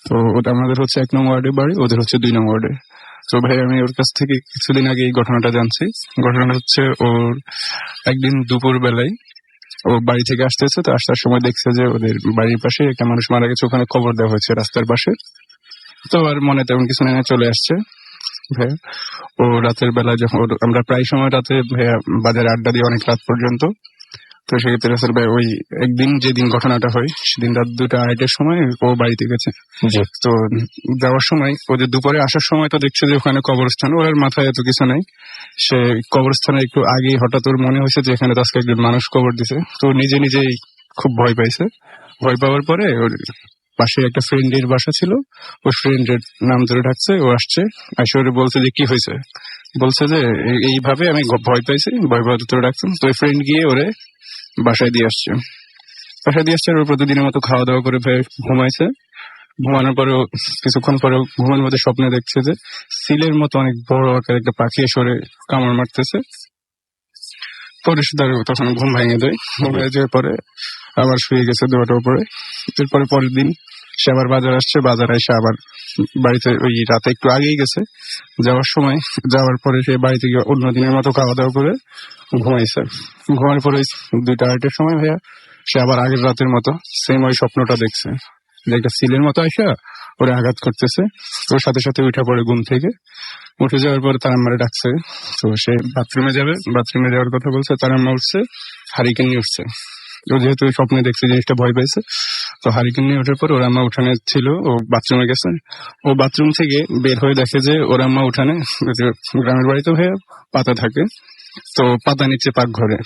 তো আমাদের হচ্ছে 1 নং ওয়ার্ডে বাড়ি, ওদের হচ্ছে 2 নং ওয়ার্ডে। তো ভাই আমি ওর কাছ থেকে কিছুদিন আগে এই ঘটনাটা জানছি। ঘটনাটা হচ্ছে ওর একদিন দুপুর বেলায় ও বাড়ি থেকে আসতেছে, তো আসার সময় দেখছে যে ওদের বাড়ির পাশে একটা মানুষ মারা গেছে, ওখানে কবর দেওয়া হয়েছে রাস্তার পাশে। তো আর মনে তেমন কিছু নেই, চলে আসছে ভাইয়া। ও রাতের বেলা যখন আমরা প্রায় সময় রাতে ভাইয়া বাজারে আড্ডা দিই অনেক রাত পর্যন্ত। তো সেক্ষেত্রে রাসেল ভাই ওই একদিন যেদিন ঘটনাটা হয় সেদিন রাত 2টা-2:30টার সময় ও বাড়িতে গেছে। তো যাওয়ার সময় ওদের দুপুরে আসার সময় তো দেখছে যে ওখানে কবরস্থান, ওর মাথায় এত কিছু নাই। সে কবরস্থানে একটু আগে হঠাৎ ওর মনে হয়েছে যে এখানে তো আজকে একজন মানুষ কবর দিছে। তো নিজে নিজেই খুব ভয় পাইছে। ভয় পাওয়ার পরে ওর পাশে একটা ফ্রেন্ডের বাসা ছিল, ওই ফ্রেন্ডের নাম ধরে ডাকছে, ও আসছে, আসে ওরে বলছে যে কি হয়েছে। বলছে যে এইভাবে আমি ভয় পাইছি, ভয় পাওয়াতে তোরে ডাকছেন। তো ওই ফ্রেন্ড গিয়ে ওরে বাসায় দিয়ে আসছে। ওর প্রতিদিনের মতো খাওয়া দাওয়া করে ঘুমাইছে। ঘুমানোর পরে কিছুক্ষণ পরে ঘুমের মধ্যে স্বপ্নে দেখছে যে সিলের মতো অনেক বড় আকার একটা পাখি এসে কামড় মারতেছে। পরে তখন ঘুম ভেঙে দেয়। ঘুম ভেঙে যাওয়ার পরে আবার শুয়ে গেছে দুয়াটার উপরে। এরপরে পরের দিন সে আবার বাজার আসছে, বাজার এসে আবার বাড়িতে ওই রাতে একটু আগেই গেছে। যাওয়ার পরে সে বাড়িতে গিয়ে অন্য দিনের মতো খাওয়া দাওয়া করে ঘুমাইছে। ঘুমানোর পরে 2টা-2:30টার সময় ভাইয়া সে আবার আগের রাতের মতো সেম ওই স্বপ্নটা দেখছে, যে একটা সিলের মতো আইসা ওরে আঘাত করতেছে। ওর সাথে সাথে উঠে পড়ে ঘুম থেকে। উঠে যাওয়ার পরে তার আম্মারে ডাকছে। তো সে বাথরুমে যাবে, বাথরুমে যাওয়ার কথা বলছে, তার আম্মা উঠছে, হারিকেন নিয়ে উঠছে। ও যেহেতু স্বপ্নে দেখছে জিনিসটা ভয় পাইছে, তো হারিকেন নিয়ে ওঠার পর ওর আম্মা উঠানে ছিল, ও বাথরুমে গেছে। ও বাথরুম থেকে বের হয়ে দেখে যে ওর আম্মা উঠানে, গ্রামের বাড়িতে ভাইয়া পাতা থাকে, তো পাতা নিচ্ছে পাকঘরে,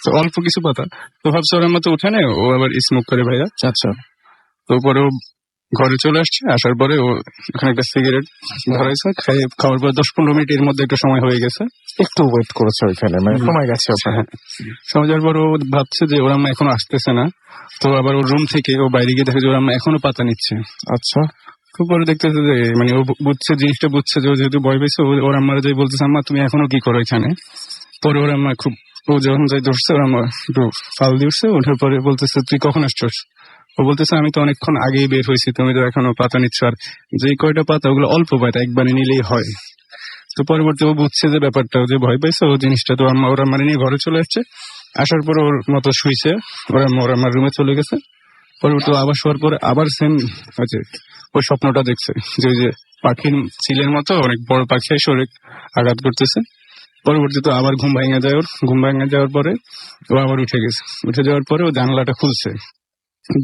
তো অল্প কিছু পাতা। তো ভাবছে ওর আম্মা তো উঠানে, ও আবার স্মোক করে ভাইয়া। আচ্ছা, তো পরে ও ঘরে চলে আসছে। আসার পরে ও এখানে একটা সিগারেট ধরাইছে, খাওয়ার পর 10-15 মিনিট এর মধ্যে একটা সময় হয়ে গেছে। একটু ওয়েট করেছে ওইখানে, মানে সময় গেছে। সময় যাওয়ার পর ও ভাবছে যে ওর আম্মা এখনো আসতেছে না। তো আবার ওর রুম থেকে ও বাইরে গিয়ে দেখে যে ওর আম্মা এখনো পাতা নিচ্ছে। আচ্ছা, তো পরে দেখতেছে যে মানে ও জিনিসটা বুঝছে যে ও যেহেতু ভয় পেয়েছে, ওর আম্মারা যাই বলতেছে, আম্মা তুমি এখনো কি করো এখানে। পরে ওর আম্মা ও যখন যাই ধরছে, ওর আম্মা একটু ফাল দিয়ে উঠছে। ওঠার পরে বলতেছে তুই কখন আসছস। ও বলতেছে আমি তো অনেকক্ষণ আগেই বের হয়েছি, তুমি তো এখনো পাতা নিচ্ছ, আর যে কয়টা পাতা ওগুলো অল্প পাতা, একবারে নিলেই হয়। তো পরবর্তী ও বুঝছে যে ব্যাপারটা, যে ভয় পাইছে ও জিনিসটা, তো ওরা মানে নিয়ে ঘরে চলে আসছে। আসার পরে ওর মতো শুইছে, ওরা আমার রুমে চলে গেছে। পরবর্তী আবার শোয়ার পরে আবার সেম আছে ওই স্বপ্নটা দেখছে, যে ওই যে পাখির চিলের মতো অনেক বড় পাখি এসে ওর আঘাত করতেছে। পরবর্তীতে আবার ঘুম ভেঙে যায় ওর। ঘুম ভেঙে যাওয়ার পরে ও আবার উঠে গেছে। উঠে যাওয়ার পরে ও জানলাটা খুলছে,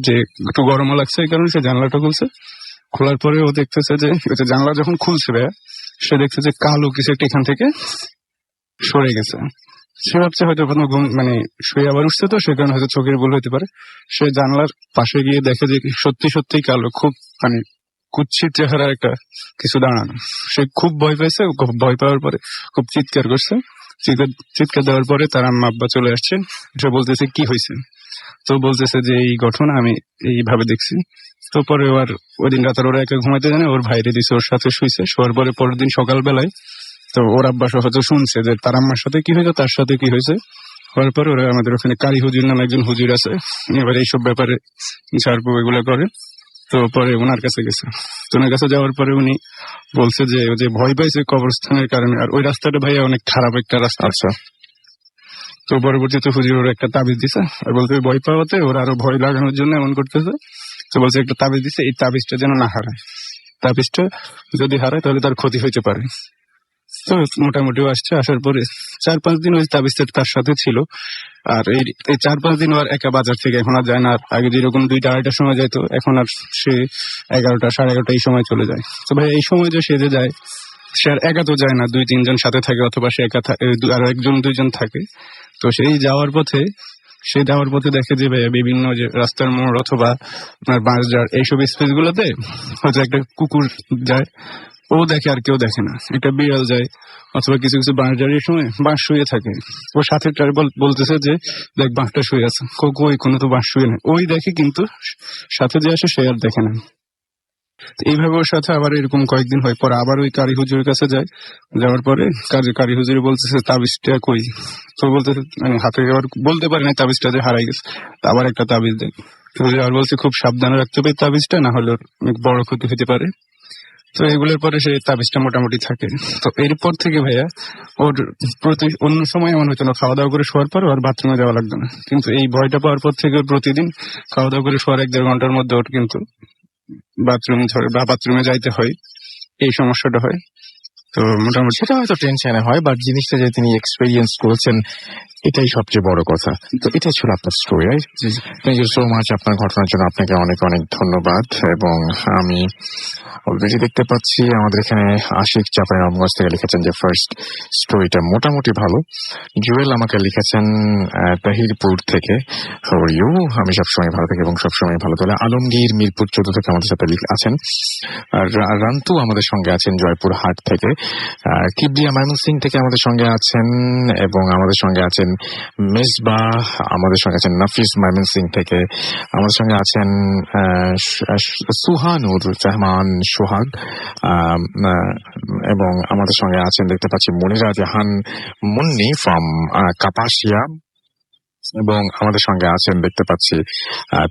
যে একটু গরমও লাগছে এই কারণে সে জানলাটা খুলছে। খোলার পরে ও দেখতেছে যে জানলা যখন খুলছে ভাইয়া, সে দেখছে যে কালো কিছু একটা এখান থেকে সরে গেছে। সে ভাবছে হয়তো কোনো ঘুম মানে শুয়ে আবার উঠছে, তো সে কারণে হয়তো চোখের ভুল হতে পারে। সে জানলার পাশে গিয়ে দেখে যে সত্যি সত্যি কালো, খুব মানে কুৎসিত চেহারা একটা কিছু দাঁড়ানো। সে খুব ভয় পাইছে। ভয় পাওয়ার পরে খুব চিৎকার করছে। চিৎকার দেওয়ার পরে তার আম্মা আব্বা চলে আসছে। সে বলতেছে কি হয়েছে। তো বলতেছে যে এই ঘটনা আমি এইভাবে দেখছি। তো পরে ওই দিন রাতে ওরা একা ঘুমাইতে জানে, ওর ভাইরে দিছে, ওর সাথে শুইছে। শোয়ার পরে পরের দিন সকালবেলায় তো ওর আব্বা হয়তো শুনছে যে তার আম্মার সাথে কি হয়েছে, তার সাথে কি হয়েছে। হওয়ার পরে ওরা আমাদের ওখানে কারি হুজুর নামে একজন হুজুর আছে, এবার এইসব ব্যাপারে ঝাড়পু এগুলো করে। তো পরে ওনার কাছে গেছে। তো ওনার কাছে যাওয়ার পরে উনি বলছে যে ভয় পাইছে কবরস্থানের কারণে, আর ওই রাস্তাটা ভাইয়া অনেক খারাপ একটা রাস্তা। আচ্ছা, তো পরবর্তীতে হুজুর ওর একটা তাবিজ দিছে, আর বলতে ভয় পাওয়াতে ওর আরো ভয় লাগানোর জন্য এমন করতেছে। তো বলছে একটা তাবিজ দিছে, এই তাবিজটা যেন না হারায়। তাবিজটা যদি হারায় তাহলে তার ক্ষতি হইতে পারে। তো মোটামুটি আসছে। আসার পরে 4-5 দিন ওই তাবিজটা তার সাথে ছিল। আর এই 4-5 দিন আর একা বাজার থেকে এখন আর যায় না। আর আগে যেরকম 2টা-2:30টার সময় যাইতো, এখন আর সে 11টা, 11:30 এই সময় চলে যায়। তো ভাই এই সময় যে সে যে যায়, সে আর একা তো যায় না, 2-3 জন সাথে থাকে, অথবা সে একা আরো 1-2 জন থাকে। তো সেই যাওয়ার পথে দেখে যে বিভিন্ন যে রাস্তার মোড় অথবা আপনার বাঁশঝাড় এইসব স্পেস গুলোতে হয়তো একটা কুকুর যায়, ও দেখে আর কেউ দেখে না। একটা বিড়াল যায়, অথবা কিছু কিছু বাঁশঝাড়ের সময় বাঁশ শুয়ে থাকে। ও সাথে বলতেছে যে দেখ বাঁশটা শুয়ে আছে, কই কোনো তো বাঁশ শুয়ে নেই। ওই দেখে, কিন্তু সাথে যে আসে সে আর দেখে না। এইভাবে ওর সাথে আবার এরকম কয়েকদিন হয়। পরে আবার ওই কারি হুজুরের কাছে যায়। যাওয়ার পরে কারি হুজুরি বলতেছে তাবিজটা কই। তো বলতেছে মানে হাতে আবার বলতে পারে না তাবিজটা যে হারাই গেছে। আবার একটা তাবিজ দেয়। তো আর বলছে খুব সাবধানে রাখতে হবে এই তাবিজটা, না হলে ওর অনেক বড় ক্ষতি হতে পারে। তো এগুলোর পরে সেই তাবিজটা মোটামুটি থাকে। তো এরপর থেকে ভাইয়া ওর প্রতি অন্য সময় এমন হতো না, খাওয়া দাওয়া করে শোয়ার পর আর বাথরুমে যাওয়া লাগতো না, কিন্তু এই ভয়টা পাওয়ার পর থেকে ওর প্রতিদিন খাওয়া দাওয়া করে শোয়ার 1-1.5 ঘন্টার মধ্যে ওর কিন্তু বাথরুম ধরে বা বাথরুমে যাইতে হয়, এই সমস্যাটা হয়। তো মোটামুটি সেটা হয়তো টেনশনে হয়, বাট জিনিসটা যে তিনি এক্সপেরিয়েন্স করেছেন এটাই সবচেয়ে বড় কথা। তো এটাই ছিল আপনার story, right? Thank you so much আপনার ঘটনার জন্য, আপনাকে অনেক অনেক ধন্যবাদ। এবং আমি অলরেডি দেখতে পাচ্ছি আমাদের এখানে আশিক চাঁপাইনবাবগঞ্জ থেকে লিখেছেন যে ফার্স্ট স্টোরিটা মোটামুটি ভালো। জুয়েল আমাকে লিখেছেন তাহিরপুর থেকে, হাউ আর ইউ? আমি সবসময় ভালো থাকি এবং সবসময় ভালো থাকি। আলমগীর মিরপুর 14 থেকে আমাদের সাথে আছেন। আর রান্তু আমাদের সঙ্গে আছেন জয়পুর হাট থেকে। কিবরিয়া ময়মনসিং থেকে আমাদের সঙ্গে আছেন, এবং আমাদের সঙ্গে আছেন মেজবাহ, আমাদের সঙ্গে আছেন নাফিস ময়মনসিং থেকে, আমাদের সঙ্গে আছেন সুহানুর রহমান সোহাগ, এবং আমাদের সঙ্গে আছেন দেখতে পাচ্ছি মনিরা জাহান মুন্নি ফ্রম কাপাসিয়া, এবং আমাদের সঙ্গে আছেন দেখতে পাচ্ছি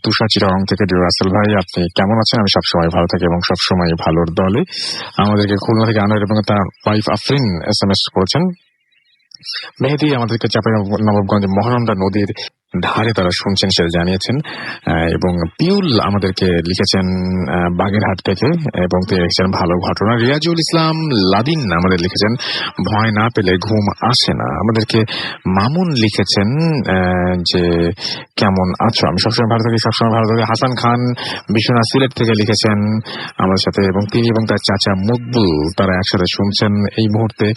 তুষার চিটাগং থেকে ডিও রাসেল ভাই। আপনি কেমন আছেন? আমি সবসময় ভালো থাকি এবং সবসময় ভালোর দলে। আমাদেরকে খুলনা থেকে আনোয়ার এবং তার ওয়াইফ আফরিন SMS করেছেন। মেহেদি আমাদেরকে চাঁপাইনবাবগঞ্জ মহানন্দা নদীর ধারে তারা শুনছেন সেটা জানিয়েছেন। এবং পিউল আমাদেরকে লিখেছেন বাগেরহাট থেকে, এবং তিনি লিখেছেন ভালো ঘটনা। রিয়াজুল ইসলাম লাদিন আমাদের লিখেছেন ভয় না পেলে ঘুম আসে না। আমাদেরকে মামুন লিখেছেন যে কেমন আছো? আমি সবসময় ভালো থাকি, সবসময় ভালো থাকি। হাসান খান বিশ্বনাথ সিলেট থেকে লিখেছেন আমাদের সাথে, এবং তিনি এবং তার চাচা মকবুল তারা একসাথে শুনছেন এই মুহূর্তে।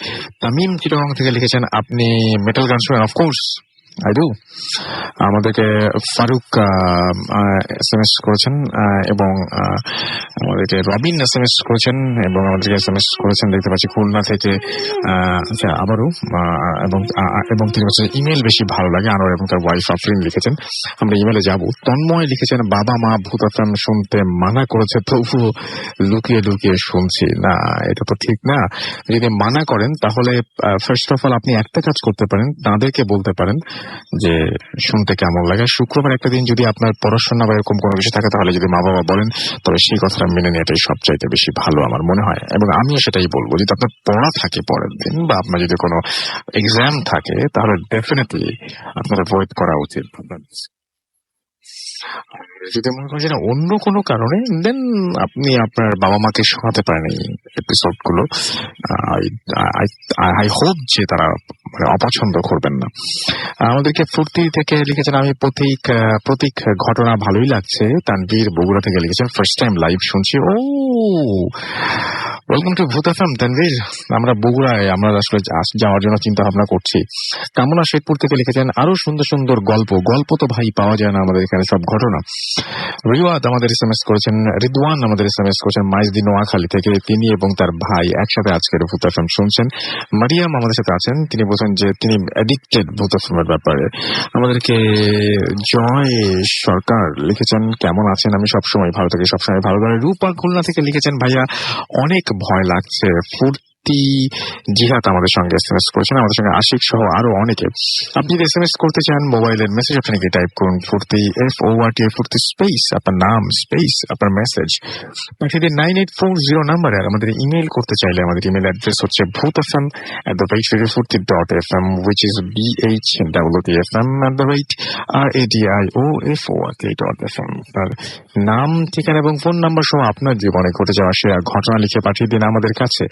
তামিম চিটাগং থেকে লিখেছেন আপনি মেটাল গান শোনেন? Of course I do. আমাদেরকে ফারুক SMS করেছেন, এবং আমাদেরকে রবিন SMS করেছেন, এবং আমাদেরকে SMS করেছেন দেখতে পাচ্ছি খুলনা থেকে। আচ্ছা আবারও, এবং তিনি বলছেন ইমেল বেশি ভালো লাগে। আনোয়ার এবং তার ওয়াইফ আফরিন লিখেছেন। আমরা ইমেলে যাব। তন্ময় লিখেছেন বাবা মা ভূতাত্ম শুনতে মানা করেছে, তবুও লুকিয়ে লুকিয়ে শুনছি। না, এটা তো ঠিক না। যদি মানা করেন তাহলে ফার্স্ট অফ অল আপনি একটা কাজ করতে পারেন, তাদেরকে বলতে পারেন যে শুনতে কেমন লাগে। শুক্রবার একটা দিন যদি আপনার পড়াশোনা বা এরকম কোনো কিছু থাকে, তাহলে যদি মা বাবা বলেন তবে সেই কথাটা মেনে নেওয়াটাই সবচাইতে বেশি ভালো আমার মনে হয়। এবং আমিও সেটাই বলবো, যদি আপনার পড়া থাকে পরের দিন, বা আপনার যদি কোনো এক্সাম থাকে, তাহলে ডেফিনেটলি আপনার অ্যাভয়েড করা উচিত। যদি মনে করেন যে অন্য কোনো কারণে, দেন আপনি আপনার বাবা মাকে শোনাতে পারেন এই এপিসোড গুলো। আই হোপ যে তারা অপছন্দ করবেন না। আমাদেরকে ফুর্তি থেকে লিখেছেন আমি প্রতীক ঘটনা ভালোই লাগছে। তানভীর বগুড়া থেকে লিখেছেন ফার্স্ট টাইম লাইভ শুনছি। ও ওয়েলকাম টু ভূত এফএম তানভীর। আমরা বগুড়ায় আমরা আসলে যাওয়ার জন্য চিন্তা ভাবনা করছি। কামনা শেখপুর থেকে লিখেছেন আরো সুন্দর সুন্দর গল্প তো ভাই পাওয়া যায় না আমাদের এখানে সব ঘটনা। রিওয়াদ আমাদের SMS করেছেন। রিদওয়ান আমাদের SMS করেছেন মাইজদি নোয়াখালী থেকে। তিনি এবং তার ভাই একসাথে আজকের ভূত এফএম শুনছেন। মারিয়াম আমাদের সাথে আছেন, তিনি বলছেন যে তিনি অ্যাডিক্টেড ভূত এফএমের ব্যাপারে। আমাদেরকে জয় সরকার লিখেছেন কেমন আছেন? আমি সবসময় ভালো থাকি, সবসময় ভালো থাকি। রূপা খুলনা থেকে লিখেছেন ভাইয়া অনেক ভয় লাগছে। জিহাদ আমাদের সঙ্গে SMS করেছেন, আমাদের সঙ্গে আশিক সহ আরো অনেকে। আপনি যদি SMS করতে চান মোবাইলের মেসেজ অপশনে গিয়ে টাইপ করুন ফুর্তি FORT ফুর্তি স্পেস আপনার নাম স্পেস আপনার মেসেজ পাঠিয়ে দিন 9840 নাম্বারে। আর আমাদের ইমেল করতে চাইলে আমাদের ইমেল অ্যাড্রেস হচ্ছে bhutfm@radio40.fm which is BHWTFM@radioFORK.fm। আপনার নাম, ঠিকানা এবং ফোন নাম্বার সহ আপনার জীবনে ঘটে যাওয়া সে ঘটনা লিখে পাঠিয়ে দিন আমাদের কাছে।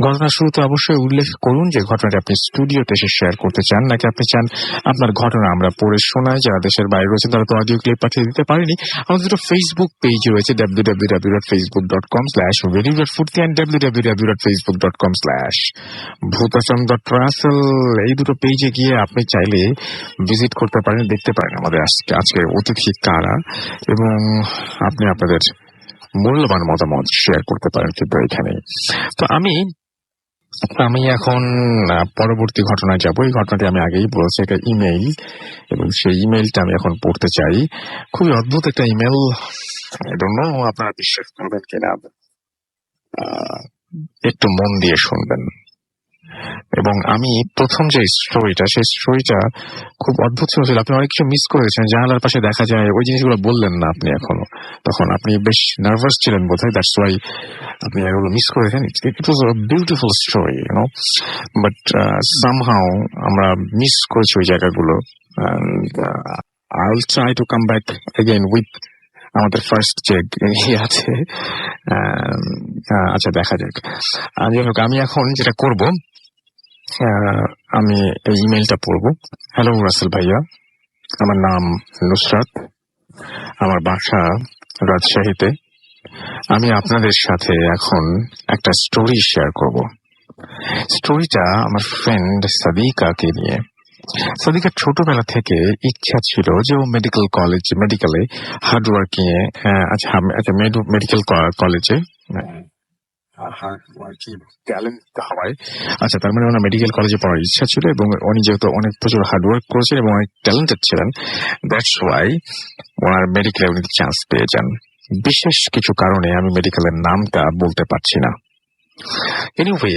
ঘটনার শুরুতে অবশ্যই উল্লেখ করুন যে ঘটনাটি আপনি স্টুডিওতে এসে শেয়ার করতে চান, নাকি আপনি চান আপনার ঘটনা আমরা পড়ে শোনাই। যারা দেশের বাইরে রয়েছেন তারা তো অডিও ক্লিপ পাঠিয়ে দিতে পারেনি। আমাদের দুটো ফেসবুক পেজ রয়েছে, www.facebook.com/radio.furti and www.facebook.com/bhutfm.russell। এই দুটো পেজে গিয়ে আপনি চাইলে ভিজিট করতে পারেন, দেখতে পারেন আমাদের আজকের অতিথি কারা, এবং আপনি আপনাদের মূল্যবান মতামত শেয়ার করতে পারেন কিন্তু এখানে। তো আমি এখন পরবর্তী ঘটনায় যাব। এই ঘটনাটি আমি আগেই বলেছি, একটা ইমেইল, এবং সেই ইমেইলটা আমি এখন পড়তে চাই। খুবই অদ্ভুত একটা ইমেল, আই ডোন্ট নো আপনারা বিশ্বাস করবেন কিনা, একটু মন দিয়ে শুনবেন। এবং আমি প্রথম যে স্টোরিটা, সেই স্টোরিটা খুব অদ্ভুত ছিল। আপনি অনেক কিছু মিস করেছেন। জানালার পাশে দেখা যায় ওই জিনিসগুলো বললেন না আপনি এখনো। তখন আপনি বেশ নার্ভাস ছিলেন বোধহয়, দ্যাটস ওয়াই আপনি এগুলো মিস করেছেন। It was a beautiful story, but somehow আমরা মিস করেছি ওই জায়গাগুলো। I will try to come back again with আমাদের ফার্স্ট যে ইয়ে আছে। আচ্ছা, দেখা যাক। যাই হোক, আমি এখন যেটা করব, আমি এই ইমেলটা পড়বো। হ্যালো রাসেল ভাইয়া, আমার নাম নুসরাত, আমার বাসা রাজশাহীতে। আমি আপনাদের সাথে এখন একটা স্টোরি শেয়ার করব। স্টোরিটা আমার ফ্রেন্ড সাদিকাকে নিয়ে। সাদিকার ছোটবেলা থেকে ইচ্ছা ছিল যে ও মেডিকেলে হার্ড ওয়ার্কিং এ, মেডিকেল কলেজে ট্যালেন্ট হওয়ায়, আচ্ছা তার মানে ওনার মেডিকেল কলেজে পড়ার ইচ্ছা ছিল এবং উনি যেহেতু অনেক প্রচুর হার্ড ওয়ার্ক করেছেন এবং অনেক ট্যালেন্টেড ছিলেন, দ্যাটস ওয়াই ওনার মেডিকেলে উনি চান্স পেয়ে যান। বিশেষ কিছু কারণে আমি মেডিকেলের নামটা বলতে পারছি না। এনিওয়ে,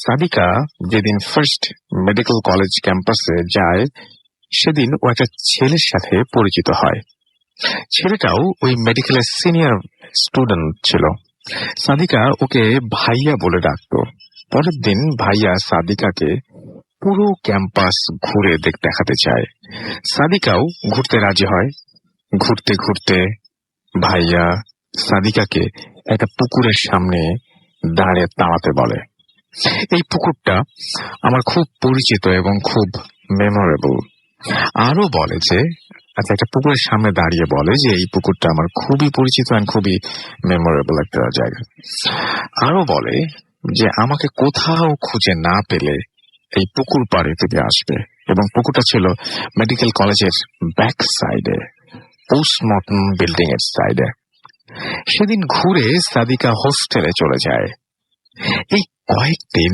সাদিকা যেদিন ফার্স্ট মেডিকেল কলেজ ক্যাম্পাসে যায়, সেদিন ও একটা ছেলের সাথে পরিচিত হয়। ছেলেটাও ওই মেডিকেলের সিনিয়র স্টুডেন্ট ছিল। সাদিকা ওকে ভাইয়া বলে ডাকতো। পরের দিন ভাইয়া সাদিকাকে পুরো ক্যাম্পাস ঘুরে দেখাতে চায়। সাদিকাও ঘুরতে রাজি হয়। ঘুরতে ঘুরতে ভাইয়া সাদিকাকে একটা পুকুরের সামনে দাঁড়াতে বলে। এই পুকুরটা আমার খুব পরিচিত এবং খুব মেমোরেবল। আরো বলে যে, আচ্ছা, একটা পুকুরের সামনে দাঁড়িয়ে বলে যে এই পুকুরটা আমার খুবই পরিচিত আর খুবই মেমোরেবল একটা জায়গা। আরো বলে যে আমাকে কোথাও খুঁজে না পেলে এই পুকুর পাড়ে থেকে আসবে, এবং পুকুরটা ছিল মেডিকেল কলেজের ব্যাক সাইডে, পোস্টমর্টম বিল্ডিং এর সাইডে। সেদিন ঘুরে সাদিকা হোস্টেলে চলে যায়। এই কয়েকদিন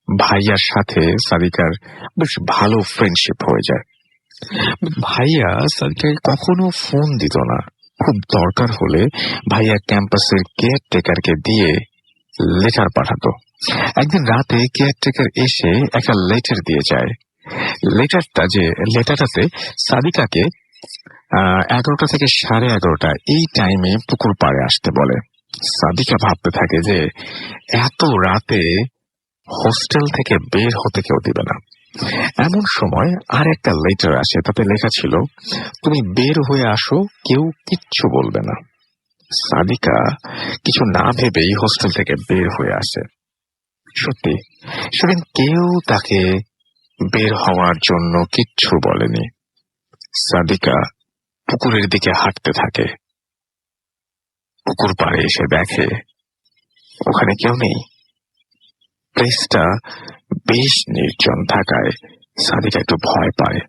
ভাইয়ার সাথে সাদিকার বেশ ভালো ফ্রেন্ডশিপ হয়ে যায়। ভাইয়া সাদিকাকে কখনো ফোন দিত না। খুব দরকার হলে ভাইয়া ক্যাম্পাসের কেয়ারটেকারকে দিয়ে লেটার পাঠাতো। একদিন রাতে কেয়ারটেকার এসে একটা লেটার দিয়ে যায়। লেটারটাতে সাদিকাকে 11টা থেকে 11:30 এই টাইমে পুকুর পাড়ে আসতে বলে। সাদিকা ভাবতে থাকে যে এত রাতে হোস্টেল থেকে বের হতে কেউ দিবে না। এমন সময় আর একটা লেটার আসে, তাতে লেখা ছিল, তুমি বের হয়ে আসো, কেউ কিচ্ছু বলবে না। সাদিকা কিছু না ভেবেই হোস্টেল থেকে বের হয়ে আসে। সত্যি সেদিন কেউ তাকে বের হওয়ার জন্য কিচ্ছু বলেনি। সাদিকা পুকুরের দিকে হাঁটতে থাকে। পুকুর পাড়ে এসে দেখে ওখানে কেউ নেই। প্লেসটা বেশ নির্জন থাকায় সাদিকা একটু ভয় পায়।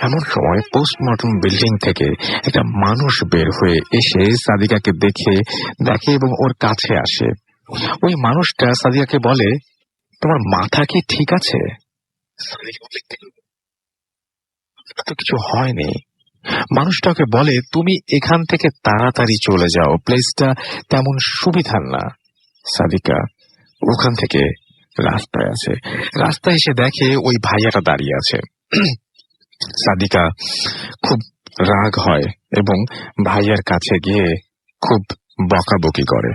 এমন সময় পোস্টমর্টম বিল্ডিং থেকে একটা মানুষ বের হয়ে এসে সাদিকাকে দেখে এবং ওর কাছে আসে। ওই মানুষটা সাদিকাকে বলে, তোমার মাথা কি ঠিক আছে? তো কিছু হয়নি। মানুষটাকে বলে, তুমি এখান থেকে তাড়াতাড়ি চলে যাও, প্লেসটা তেমন সুবিধার না। সাদিকা ওখান থেকে রাস্তায় এসে দেখে ওই ভাইয়াটা দাঁড়িয়ে আছে। সাদিকা খুব রাগ হয় এবং ভাইয়ার কাছে গিয়ে খুব বকাবকি করে।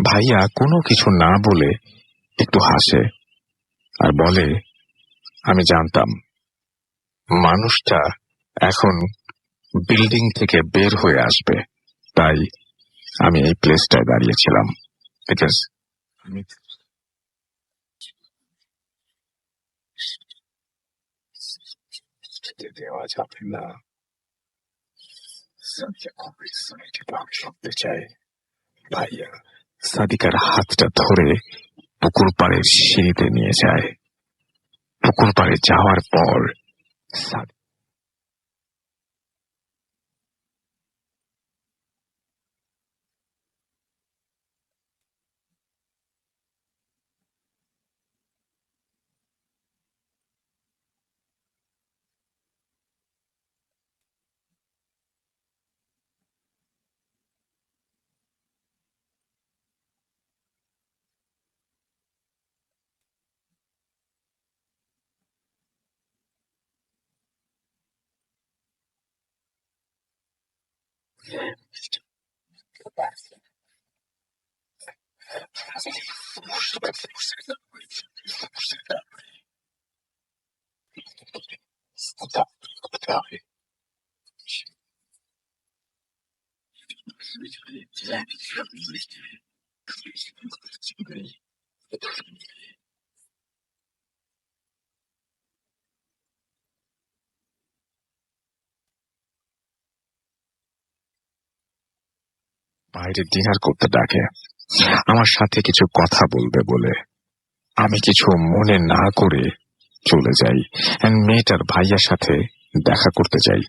ভাইয়া কোনো কিছু না বলে একটু হাসে আর বলে, আমি জানতাম মানুষটা এখন বিল্ডিং থেকে বের হয়ে আসবে, তাই আমি এই প্লেসটায় দাঁড়িয়েছিলাম। বিকজ আমি দেওয়া যাবে না। সাদিকা খুব এক্সাইটেড, আমি শুনতে চাই। ভাইয়া সাদিকার হাতটা ধরে পুকুর পাড়ের সিঁড়িতে নিয়ে যায়। পুকুর পাড়ে যাওয়ার পর বাইরে ডিনার করতে ডাকে, আমার সাথে কিছু কথা বলবে বলে। আমি কিছু মনে না করে চলে যাই এন্ড মেয়েটার ভাইয়ার সাথে দেখা করতে যাই।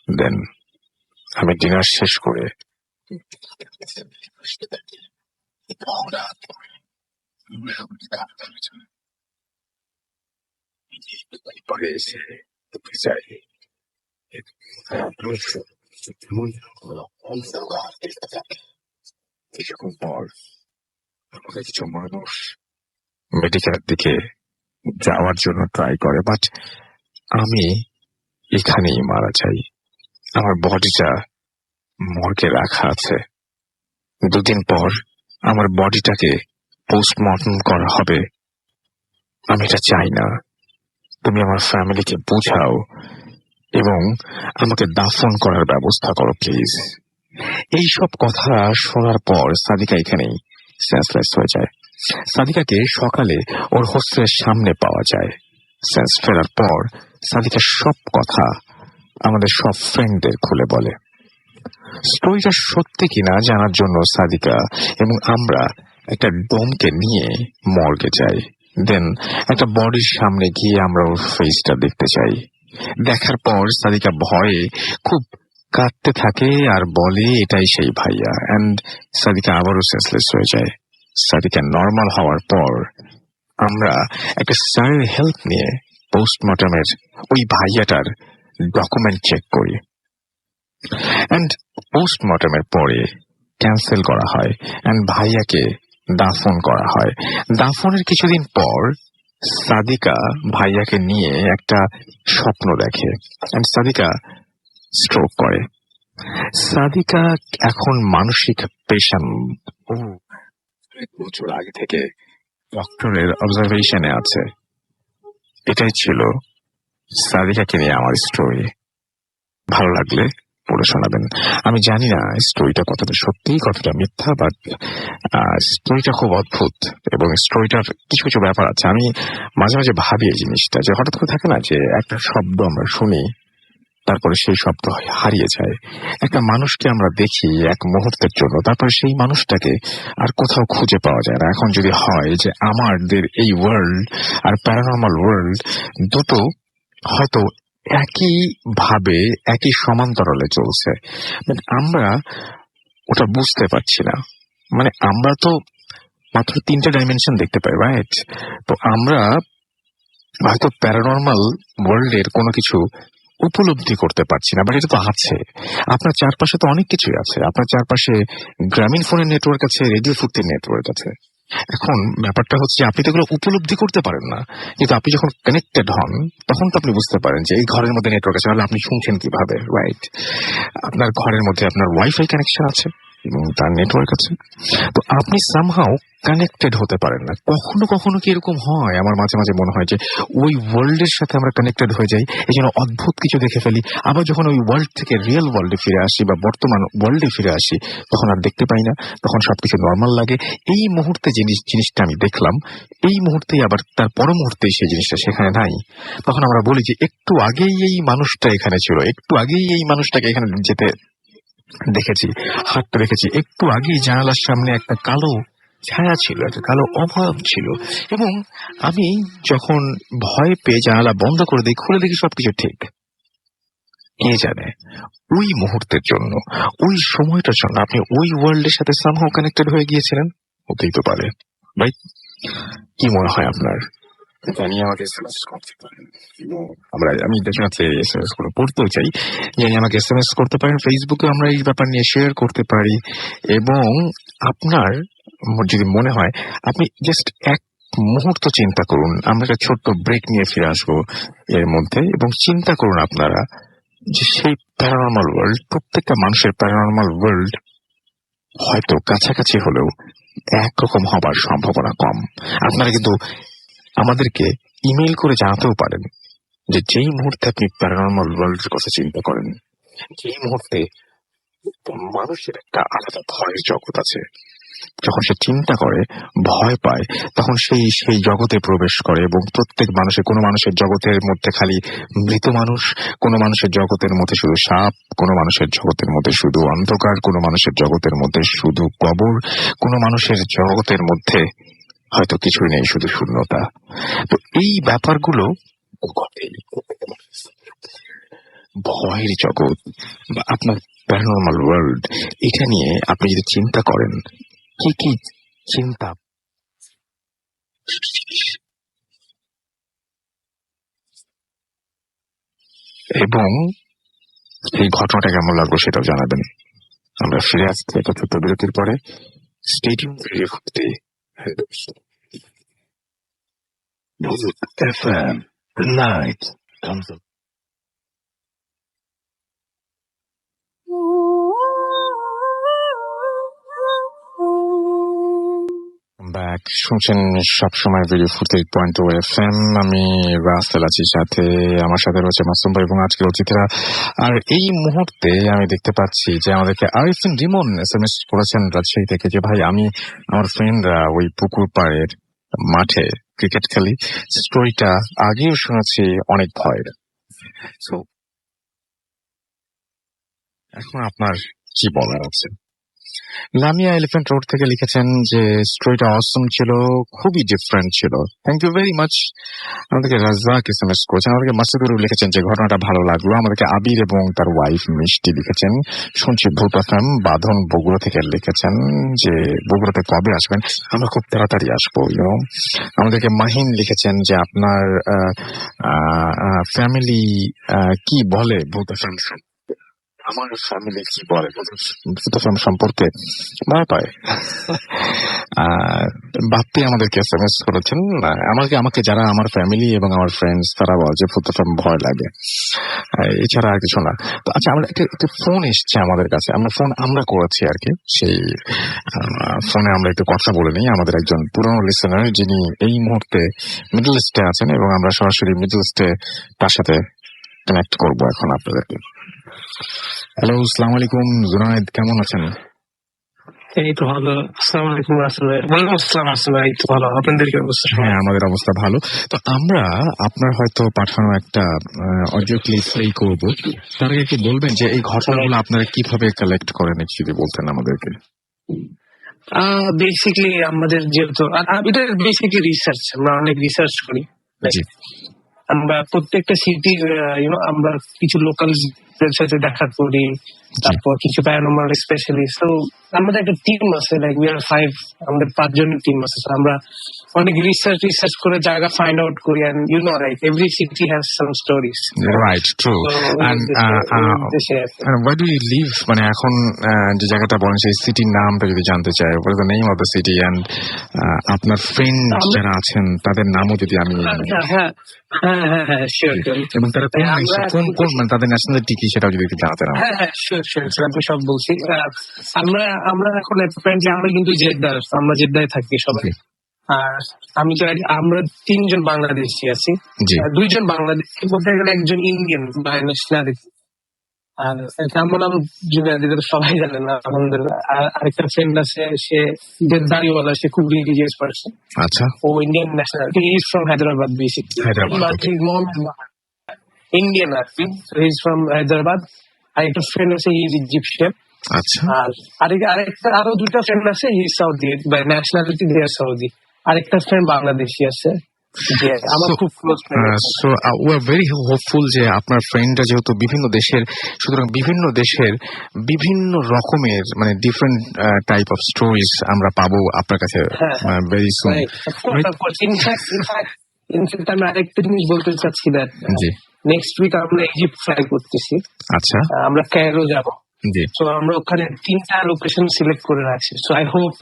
দেন আমি ডিনার শেষ করে পরে এসে যাই। কিছুক্ষণ পর আমাকে কিছু মানুষ মেডিকেলের দিকে যাওয়ার জন্য ট্রাই করে, বাট আমি এখানেই মারা যাই। আমার বডিটা মর্গে রাখা আছে। 2 দিন পর আমার বডিটাকে পোস্টমর্টম করা হবে। আমি এটা চাই না। তুমি আমার ফ্যামিলিকে বোঝাও এবং আমাকে দাফন করার ব্যবস্থা করো প্লিজ। এইসব কথা শোনার পর সাদিকা এখানেই সেন্সলেস হয়ে যায়। সাদিকাকে সকালে ওর হোস্টেলের সামনে পাওয়া যায়। সেন্স ফেরার পর সাদিকা সব কথা আমাদের সব ফ্রেন্ডদের খুলে বলে। স্টোরিটা সত্যি কিনা জানার জন্য সাদিকা এবং আমরা একটা ডোমকে নিয়ে মর্গে যাই। দেন একটা বডির সামনে গিয়ে আমরা ওর ফেসটা দেখতে চাই। দেখার পর সাদিকা ভয়ে খুব কাঁদতে থাকে আর বলে এটাই সেই ভাইয়া, এন্ড সাদিকা আবারও সেন্সলেস হয়ে যায়। সাদিকা নর্মাল হওয়ার পর আমরা একটা স্যারের হেল্প নিয়ে পোস্টমর্টমের ওই ভাইয়াটার ডকুমেন্ট চেক করি এন্ড পোস্টমর্টমের পরে ক্যান্সেল করা হয় এন্ড ভাইয়াকে দাফন করা হয়। দাফনের কিছুদিন পর সাদিকা ভাইয়াকে নিয়ে একটা স্বপ্ন দেখে এন্ড সাদিকা স্ট্রোক করে। সাদিকা এখন মানসিক পেশেন্ট। ও 1 বছর আগে থেকে ডক্টরের অবজারভেশনে আছে। এটাই ছিল সাদিকাকে নিয়ে আমার স্টোরি। ভালো লাগলে পড়ে শোনাবেন। আমি জানি না স্টোরিটা কতটা সত্যি কতটা মিথ্যা, বাট স্টোরিটা খুব অদ্ভুত এবং স্টোরিটার কিছু কিছু ব্যাপার আছে। আমি মাঝে মাঝে ভাবি এই জিনিসটা যে হঠাৎ করে থাকে না যে একটা শব্দ আমরা শুনি, তারপরে সেই শব্দ হারিয়ে যায়। একটা মানুষকে আমরা দেখি এক মুহূর্তের জন্য, তারপরে সেই মানুষটাকে আর কোথাও খুঁজে পাওয়া যায় না। এখন যদি হয় যে আমাদের এই ওয়ার্ল্ড আর প্যারানর্মাল ওয়ার্ল্ড দুটো হয়তো একই ভাবে একই সমান্তরালে চলছে, আমরা ওটা বুঝতে পারছি না। মানে আমরা তো মাত্র 3টে ডাইমেনশন দেখতে পাই, রাইট? তো আমরা হয়তো প্যারানর্মাল ওয়ার্ল্ডের কোনো কিছু উপলব্ধি করতে পারছি না, বাট এটা তো আছে। আপনার চারপাশে তো অনেক কিছুই আছে। আপনার চারপাশে গ্রামীণ ফোনের নেটওয়ার্ক আছে, রেডিও ফুর্তির নেটওয়ার্ক আছে। এখন ব্যাপারটা হচ্ছে আপনি তো এগুলো উপলব্ধি করতে পারেন না, কিন্তু আপনি যখন কানেক্টেড হন তখন তো আপনি বুঝতে পারেন যে এই ঘরের মধ্যে নেটওয়ার্ক আছে, তাহলে আপনি শুনছেন কিভাবে, রাইট? আপনার ঘরের মধ্যে আপনার ওয়াইফাই কানেকশন আছে এবং তার নেটওয়ার্ক আছে, তো আপনি সামহাও কানেক্টেড হতে পারেন না। কখনো কখনো কি এরকম হয়, আমার মাঝে মাঝে মনে হয় যে ওই ওয়ার্ল্ডের সাথে আমরা কানেক্টেড হয়ে যাই, এই জন্য অদ্ভুত কিছু দেখে ফেলি। আবার যখন ওই ওয়ার্ল্ড থেকে রিয়েল ওয়ার্ল্ডে ফিরে আসি বা বর্তমান ওয়ার্ল্ডে ফিরে আসি, তখন আর দেখতে পাই না, তখন সবকিছু নর্মাল লাগে। এই মুহূর্তে জিনিসটা আমি দেখলাম, এই মুহূর্তেই আবার তার পর মুহূর্তেই সেই জিনিসটা সেখানে নাই। তখন আমরা বলি যে একটু আগেই এই মানুষটা এখানে ছিল, একটু আগেই এই মানুষটাকে এখানে যেতে দেখেছি, হাঁটতে দেখেছি, একটু আগেই জানালার সামনে একটা কালো ছায়া ছিল, একটা কালো অভাব ছিল, এবং আমি যখন ভয় পেয়ে জানালা বন্ধ করে দিই, খুলে দেখি সবকিছু ঠিক। কে জানে ওই মুহূর্তের জন্য, ওই সময়টার জন্য আপনি ওই ওয়ার্ল্ডের সাথে সামহাও কানেক্টেড হয়ে গিয়েছিলেন। হতেই তো পারে, ভাই। কি মনে হয় আপনার? জানি আমাকে এসএমএস করতে পারেন, আমি ডেফিনেটলি এসএমএস গুলো পড়তেও চাই। জানি আমাকে এসএমএস করতে পারেন, ফেসবুকে আমরা এই ব্যাপার নিয়ে শেয়ার করতে পারি। এবং আপনার যদি মনে হয়, আপনি জাস্ট এক মুহূর্ত চিন্তা করুন। আমরা একটা ছোট্ট ব্রেক নিয়ে ফিরে আসবো এর মধ্যে, এবং চিন্তা করুন আপনারা যে সেই প্যারানর্মাল ওয়ার্ল্ড, প্রত্যেকটা মানুষের প্যারানর্মাল ওয়ার্ল্ড হয়তো কাছাকাছি হলেও একরকম হবার সম্ভাবনা কম। আপনারা কিন্তু আমাদেরকে ইমেল করে জানাতেও পারেন যে যেই মুহূর্তে আপনি প্যারানর্মাল ওয়ার্ল্ডের কথা চিন্তা করেন, যেই মুহূর্তে মানুষের একটা আলাদা ভয়ের জগৎ আছে, যখন সে চিন্তা করে, ভয় পায়, তখন সেই জগতে প্রবেশ করে এবং প্রত্যেক মানুষের, কোনো মানুষের জগতের মধ্যে খালি মৃত মানুষ, কোনো মানুষের জগতের মধ্যে শুধু সাপ, কোনো মানুষের জগতের মধ্যে শুধু অন্ধকার, কোনো মানুষের জগতের মধ্যে শুধু কবর, কোনো মানুষের জগতের মধ্যে হয়তো কিছুই নেই, শুধু শূন্যতা। তো এই ব্যাপারগুলো ঘটেই। ভয়ের জগৎ বা আপনার প্যারানর্মাল ওয়ার্ল্ড, এটা নিয়ে আপনি যদি চিন্তা করেন, কি কি চিন্তা এবং এই ঘটনাটা কেমন লাগলো সেটাও জানাবেন। আমরা ফিরে আসছি একটা ছোট্ট বিরতির পরে। স্টেডিয়াম রেডিও ফুটতে FM, the night comes up. Back শুনছেন সবসময় ভিডিও 48.2 FM। আমি রাসেল আছি, সাথে আমার সাথে রয়েছে মাসুম ভাই এবং আজকের অতিথিরা। আর এই মুহূর্তে আমি দেখতে পাচ্ছি যে আমাদেরকে আরিফিন রিমন SMS করেছেন রাজশাহী থেকে যে ভাই, আমি আমার ফ্রেন্ডরা ওই পুকুর পাড়ের মাঠে ক্রিকেট খেলি। স্টোরিটা আগেও শুনেছি, অনেক ভয়ের। সো এখন আপনার কি বলার আছে? লামিয়া এলিফ্যান্ট রোড থেকে লিখেছেন যে স্টোরিটা অসম ছিল, খুবই ডিফারেন্ট ছিল। Thank you very much. আমাদেরকে রাজ্জাক SMS করেছেন। আমাদেরকে মাসুদুর লিখেছেন যে ঘটনাটা ভালো লাগলো। আমাদেরকে আবির এবং তার ওয়াইফ মিষ্টি লিখেছেন শুনছি ভূত FM বাঁধন বগুড়া থেকে লিখেছেন যে বগুড়াতে কবে আসবেন? আমরা খুব তাড়াতাড়ি আসবো। আমাদেরকে মাহিন লিখেছেন যে আপনার ফ্যামিলি কি বলে ভূত FM, আমার ফ্যামিলি কি বলে ভূত FM সম্পর্কে, ভয় পায়। বাপ্পি আমাদেরকে SMS করেছেন, আমাকে যারা আমার ফ্যামিলি এবং আমার ফ্রেন্ডস তারা বলে যে ভূত FM ভয় লাগে, এছাড়া আর কিছু না। তো আচ্ছা, আমরা একটা ফোন এসছে আমাদের কাছে, আমরা করেছি আর কি। সেই ফোনে আমরা একটু কথা বলে নিই। আমাদের একজন পুরনো লিসেনার যিনি এই মুহূর্তে মিডল ইস্টে আছেন এবং আমরা সরাসরি মিডল ইস্টে তার সাথে কানেক্ট করবো এখন আপনাদেরকে। হ্যালো, আসসালামু আলাইকুম জুনায়েদ, কেমন আছেন? এই তো ভালো। আসসালামু আলাইকুম রাসেল ভাই। ওয়ালাইকুম আসসালাম রাসেল ভাই। এই তো ভালো। আপনাদের কি অবস্থা? হ্যাঁ, আমাদের অবস্থা ভালো। তো আমরা আপনার হয়তো পাঠানো একটা অডিও ক্লিপ প্লে করব। তার আগে কি বলবেন যে এই ঘটনাগুলো আপনারা কিভাবে কালেক্ট করেন, যদি বলতেন আমাদেরকে। বেসিক্যালি আমাদের যেহেতু এটা বেসিক্যালি রিসার্চ, আমরা অনেক রিসার্চ করি। জি, আমরা প্রত্যেকটা সিটি আমরা কিছু লোকাল সাথে দেখা করি, তারপর কিছু প্যারানর্মাল স্পেশালিস্ট। তো আমাদের একটা টিম আছে, লাইক উই আর 5, আমাদের 5 জনের টিম আছে। আমরা অনেক রিসার্চ করে জায়গা ফাইন্ড আউট করি, and right, every city has some stories. Right, true. And where do you live, মানে এখন যে জায়গাটা বলেন সেই সিটির নামটা যদি জানতে চাই, what is the name of the city, and আপনার ফ্রেন্ড যারা আছেন তাদের নামও যদি আমি। হ্যাঁ, শিওর। এবং তারা কোন মানে তাদের ন্যাশনালিটি কি সেটাও যদি একটু জানাতেন। হ্যাঁ, শিওর, আমি সব বলছি। আমরা এখন আমরা কিন্তু জেদ্দার, আমরা জেদ্দায় থাকি সবাই। আর আমি তো আমরা 3 জন বাংলাদেশি আছি, 2 জন বাংলাদেশি বলতে গেলে একজন ইন্ডিয়ান বাই ন্যাশনালিটি। আর আমার নাম জুনায়েদ, সবাই জানেন না আলহামদুলিল্লাহ। আর আরেকটা ফ্রেন্ড আছে, সে দাড়িওয়ালা, সে খুব রিলিজিয়াস পারসন। আচ্ছা, ও Indian nationality, he is from Hyderabad basically. Indian আর কি, হি ইজ ফ্রম হায়দ্রাবাদ। আরেকটা ফ্রেন্ড আছে, হি ইজ ইজিপশিয়ান। আচ্ছা, আর আরো 2টা ফ্রেন্ড আছে, he is Saudi by nationality, they are Saudi. আরেকটা ফ্রেন্ড বাংলাদেশি আছে, আমার খুব close friend. So we are very hopeful যে আপনার ফ্রেন্ডরা যেহেতু বিভিন্ন দেশের, সুতরাং বিভিন্ন দেশের বিভিন্ন রকমের মানে ডিফারেন্ট টাইপ অফ স্টোরিজ আমরা পাবো আপনার কাছে ভেরি সুন। ইনফ্যাক্ট আমি আরেকটা জিনিস বলতে চাচ্ছি, জি, নেক্সট উইক আমরা ইজিপ্ট ফ্লাই করতেছি। আচ্ছা, আমরা কায়রো যাবো। জি, তো আমরা ওখানে 3টা লোকেশন সিলেক্ট করে রাখছি। So I hope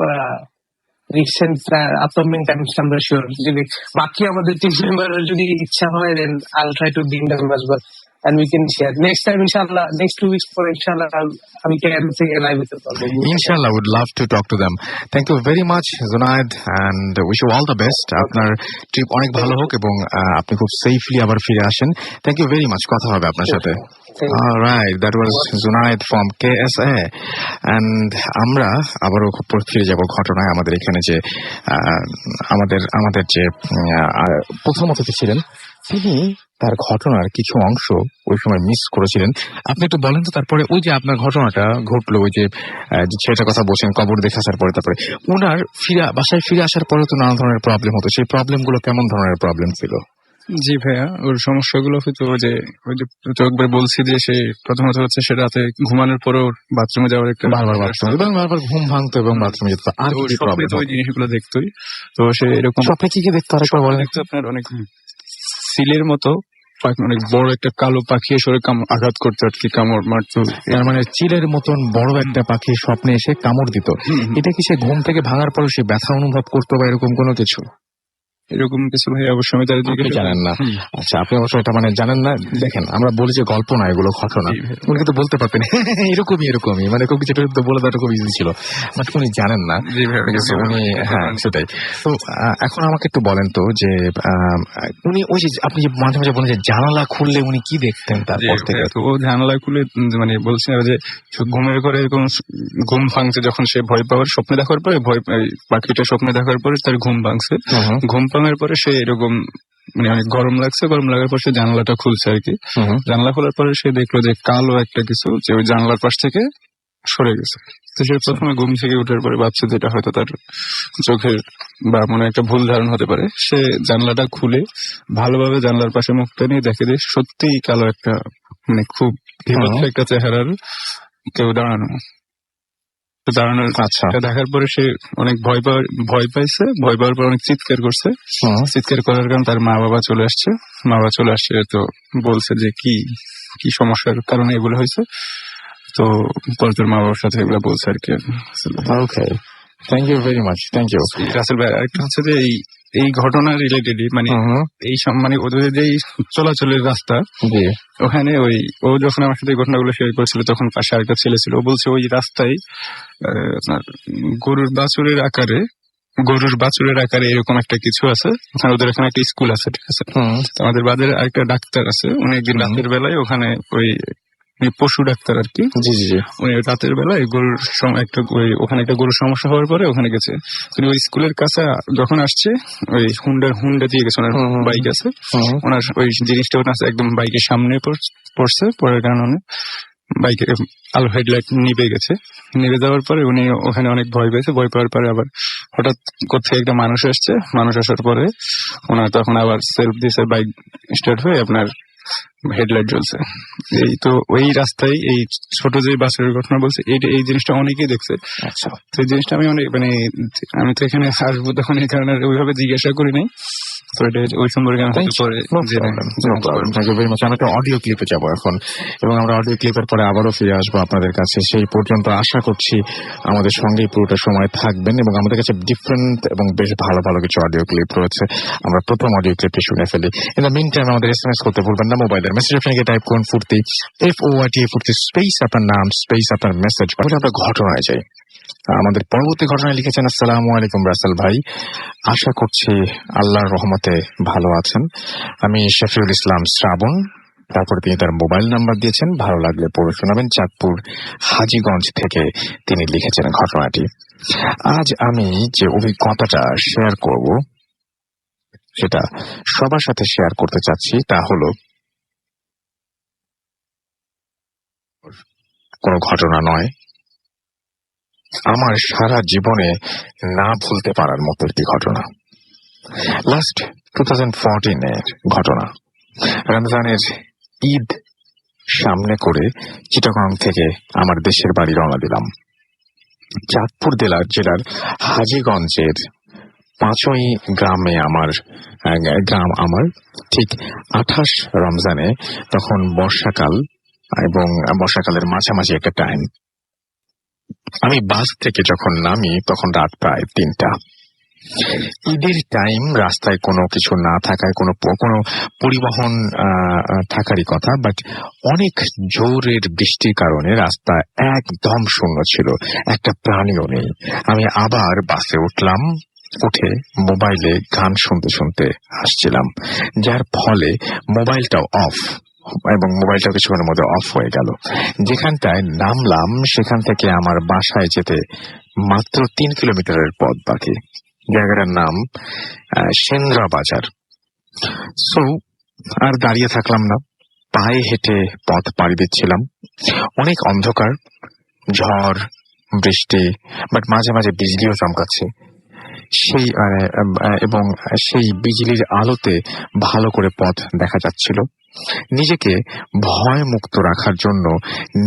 recent upcoming Times আমরা শিওর, যদি বাকি আমাদের টিম মেম্বার যদি ইচ্ছা হয়, then I'll try to bring them as well. and we can share. Next time, inshallah, next 2 weeks for inshallah, we can say live with the problem. ইনশাআল্লাহ, would love to talk to them. Thank you very much, Junaid, and wish you all the best. আপনার trip অনেক ভালো হোক এবং আপনি খুব safely আবার ফিরে আসেন। থ্যাংক ইউ ভেরি মাচ, কথা হবে আপনার সাথে। Alright, that was Junaid from KSA. And আমরা আবারও ফিরে যাব ঘটনায়। আমাদের এখানে যে আমাদের যে প্রথম অতিথি ছিলেন, তিনি তার ঘটনার কিছু অংশ ওই সময় মিস করেছিলেন। আপনি একটু বলেন তো, তারপরে ওই যে আপনার ঘটনাটা ঘটলো, ওই যে ছেলেটার কথা বলছেন কবর দেখে আসার পরে, তারপরে ওনার বাসায় ফিরে আসার পরে তো নানা ধরনের প্রবলেম হতো, সেই প্রবলেমগুলো কেমন ধরনের প্রবলেম ছিল? জি ভাইয়া, ওর সমস্যাগুলো হয়তো ওই যে একবার বলছি যে সে প্রথমত হচ্ছে সে রাতে ঘুমানোর পরও বাথরুমে যাওয়ার একটা বারবার বাথরুম এবং বারবার ঘুম ভাঙতো এবং বাথরুমে যেত। আর কি প্রবলেম? ওই জিনিসগুলো দেখতোই। তো সে এরকম স্বপ্নে কি দেখতো আরেকবার বলেন? দেখতো আপনার অনেক সিলের মতো অনেক বড় একটা কালো পাখি এসে আঘাত করতো আর কি, কামড় মারতো। তার মানে চিলের মতন বড় একটা পাখি স্বপ্নে এসে কামড় দিত। এটা কি সে ঘুম থেকে ভাঙার পর সে ব্যথা অনুভব করতো বা এরকম কোনো কিছু? এরকম কিছু ভাই অবশ্যই আমি তাদের দিকে জানেন না। আচ্ছা, আপনি অবশ্যই এটা মানে জানেন না। দেখেন, আমরা বলি যে গল্প না, এগুলো ঘটনা। উনি কিন্তু বলতে পারতেন এরকমই মানে খুব কিছু বলে দেওয়াটা খুব ইজি ছিল, বাট উনি জানেন না। উনি হ্যাঁ সেটাই। তো এখন আমাকে একটু বলেন তো যে উনি ওই যে আপনি যে মাঝে মাঝে বলেন যে জানালা খুললে উনি কি দেখতেন তারপর থেকে? তো ও জানালা খুলে মানে বলছি যে ঘুমের ঘরে এরকম ঘুম ভাঙছে, যখন সে ভয় পাওয়ার স্বপ্নে দেখার পরে পাখিটা স্বপ্নে দেখার পরে তার ঘুম ভাঙছে। ঘুম ভাঙার পরে সে এরকম মানে অনেক গরম লাগছে, গরম লাগার পর সে জানালাটা খুলছে আর কি। জানলা খোলার পরে সে দেখলো যে কালো একটা কিছু যে ওই জানলার পাশ থেকে সরে গেছে। তো সে প্রথমে ঘুম থেকে উঠার পরে ভাবছে যেটা হয়তো তার চোখের বা মনে একটা ভুল ধারণা হতে পারে। সে জানলাটা খুলে ভালোভাবে জানলার পাশে মুখটা নিয়ে দেখে যে সত্যিই কালো একটা মানে খুব বিভৎস একটা চেহারার কেউ দাঁড়ানো। দাঁড়ানোর দেখার পরে সে অনেক ভয় পাইছে। ভয় পাওয়ার পর অনেক চিৎকার করছে। চিৎকার করার কারণে তার মা বাবা চলে আসছে। তো বলছে যে কি সমস্যার কারণে এগুলো হয়েছে। তো পরে তোর মা বাবার সাথে এগুলো বলছে আর কি। Okay, thank you very much. Thank you Russell ভাই। আরেকটা হচ্ছে যে এই ঘটনা রিলেটেডই মানে এই মানে ওদের যে চলাচলের রাস্তা, ওখানে ও যখন আমার সাথে এই ঘটনাগুলো শেয়ার করেছিল তখন পাশে আরেকটা ছেলে ছিল। ও বলছে ওই রাস্তায় আপনার গরুর বাছুরের আকারে এরকম একটা কিছু আছে। ওদের এখানে একটা স্কুল আছে, ঠিক আছে। আমাদের বাজারে আরেকটা ডাক্তার আছে। উনি একদিন রাতের বেলায় ওখানে পশু ডাক্তার আর কি। উনি রাতের বেলায় গরুর ওখানে একটা গরুর সমস্যা হওয়ার পরে ওখানে গেছে। তিনি ওই স্কুলের কাছে যখন আসছে ওই হুন্ডা দিয়ে গেছে, ওনার বাইক আছে, ওনার ওই জিনিসটা ওনার একদম বাইকের সামনে পড়ছে। পড়ার কারণে বাইকের আলো হেডলাইট নিভে গেছে। নিভে যাওয়ার পরে উনি ওখানে অনেক ভয় পেয়েছে। ভয় পাওয়ার পরে আবার হঠাৎ কোথায় একটা মানুষ আসছে। মানুষ আসার পরে ওনার তখন আবার সেলফ দিয়েছে, বাইক স্টার্ট হয়ে আপনার হেডলাইট জ্বলছে। এই তো ওই রাস্তায় এই ছোট যে বাসের ঘটনা বলছে, এই জিনিসটা অনেকেই দেখছে। আচ্ছা, তো এই জিনিসটা আমি অনেক মানে আমি তো এখানে আসবো তখন এই কারণে ওইভাবে জিজ্ঞাসা করি নাই। তো এটা ওই সম্পর্কে আমি একটা অডিও ক্লিপে যাবো এখন, এবং আমরা অডিও ক্লিপের পরে আবারও ফিরে আসবো আপনাদের কাছে। সেই পর্যন্ত আশা করছি আমাদের সঙ্গেই পুরোটা সময় থাকবেন, এবং আমাদের কাছে ডিফারেন্ট এবং বেশ ভালো ভালো কিছু অডিও ক্লিপ রয়েছে। আমরা প্রথম অডিও ক্লিপটি শুনে ফেলি। ইন দ্য মিন টাইম আমাদের SMS করতে ভুলবেন না। মোবাইলের মেসেজ আপনাকে টাইপ করুন ফুর্তি, FORT ফুর্তি, স্পেস আপনার নাম, স্পেস আপনার মেসেজ। আমরা ঘটনায় যাই। আমাদের পরবর্তী ঘটনায় লিখেছেন, আসসালামু আলাইকুম রাসেল ভাই, আশা করছি আল্লাহর রহমতে ভালো আছেন। আমি শফিউল ইসলাম শ্রাবণ। তারপরে তিনি তার মোবাইল নাম্বার দিয়েছেন, ভালো লাগলে পড়ে শোনাবেন। চাঁদপুর হাজীগঞ্জ থেকে তিনি লিখেছেন ঘটনাটি। আজ আমি যে অভিজ্ঞতাটা শেয়ার করব সেটা সবার সাথে শেয়ার করতে চাচ্ছি। তা হলো কোনো ঘটনা নয়, আমার সারা জীবনে না ভুলতে পারার মতো একটি ঘটনা। লাস্ট 2014 ঘটনা। রমজানের ঈদ সামনে করে চিটাগং থেকে আমার দেশের বাড়ি রওনা দিলাম। চাঁদপুর জেলার হাজীগঞ্জের 5ই গ্রামে গ্রাম আমার। ঠিক 28 রমজানে, তখন বর্ষাকাল এবং বর্ষাকালের মাঝামাঝি একটা টাইম। আমি বাস থেকে যখন নামি তখন রাত প্রায় 3টা। ঈদের টাইম, রাস্তায় কোনো কিছু না থাকায়, কোনো পরিবহন থাকারই কথা, বাট অনেক জোরের বৃষ্টির কারণে রাস্তা একদম শূন্য ছিল, একটা প্রাণীও নেই। আমি আবার বাসে উঠলাম, উঠে মোবাইলে গান শুনতে শুনতে আসছিলাম, যার ফলে মোবাইলটাও অফ, এবং মোবাইলটা কিছুক্ষণের মধ্যে অফ হয়ে গেল। যেখানটায় নামলাম সেখান থেকে আমার বাসায় যেতে মাত্র 3 কিলোমিটারের পথ বাকি। জায়গাটার নাম সেন্দ্রা বাজার। সো আর দাঁড়িয়ে থাকলাম না, পায়ে হেঁটে পথ পাড়ি দিচ্ছিলাম। অনেক অন্ধকার, ঝড় বৃষ্টি, বাট মাঝে মাঝে বিজলিও চমকাচ্ছে। সেই এবং সেই বিজলির আলোতে ভালো করে পথ দেখা যাচ্ছিল। নিজেকে ভয় মুক্ত রাখার জন্য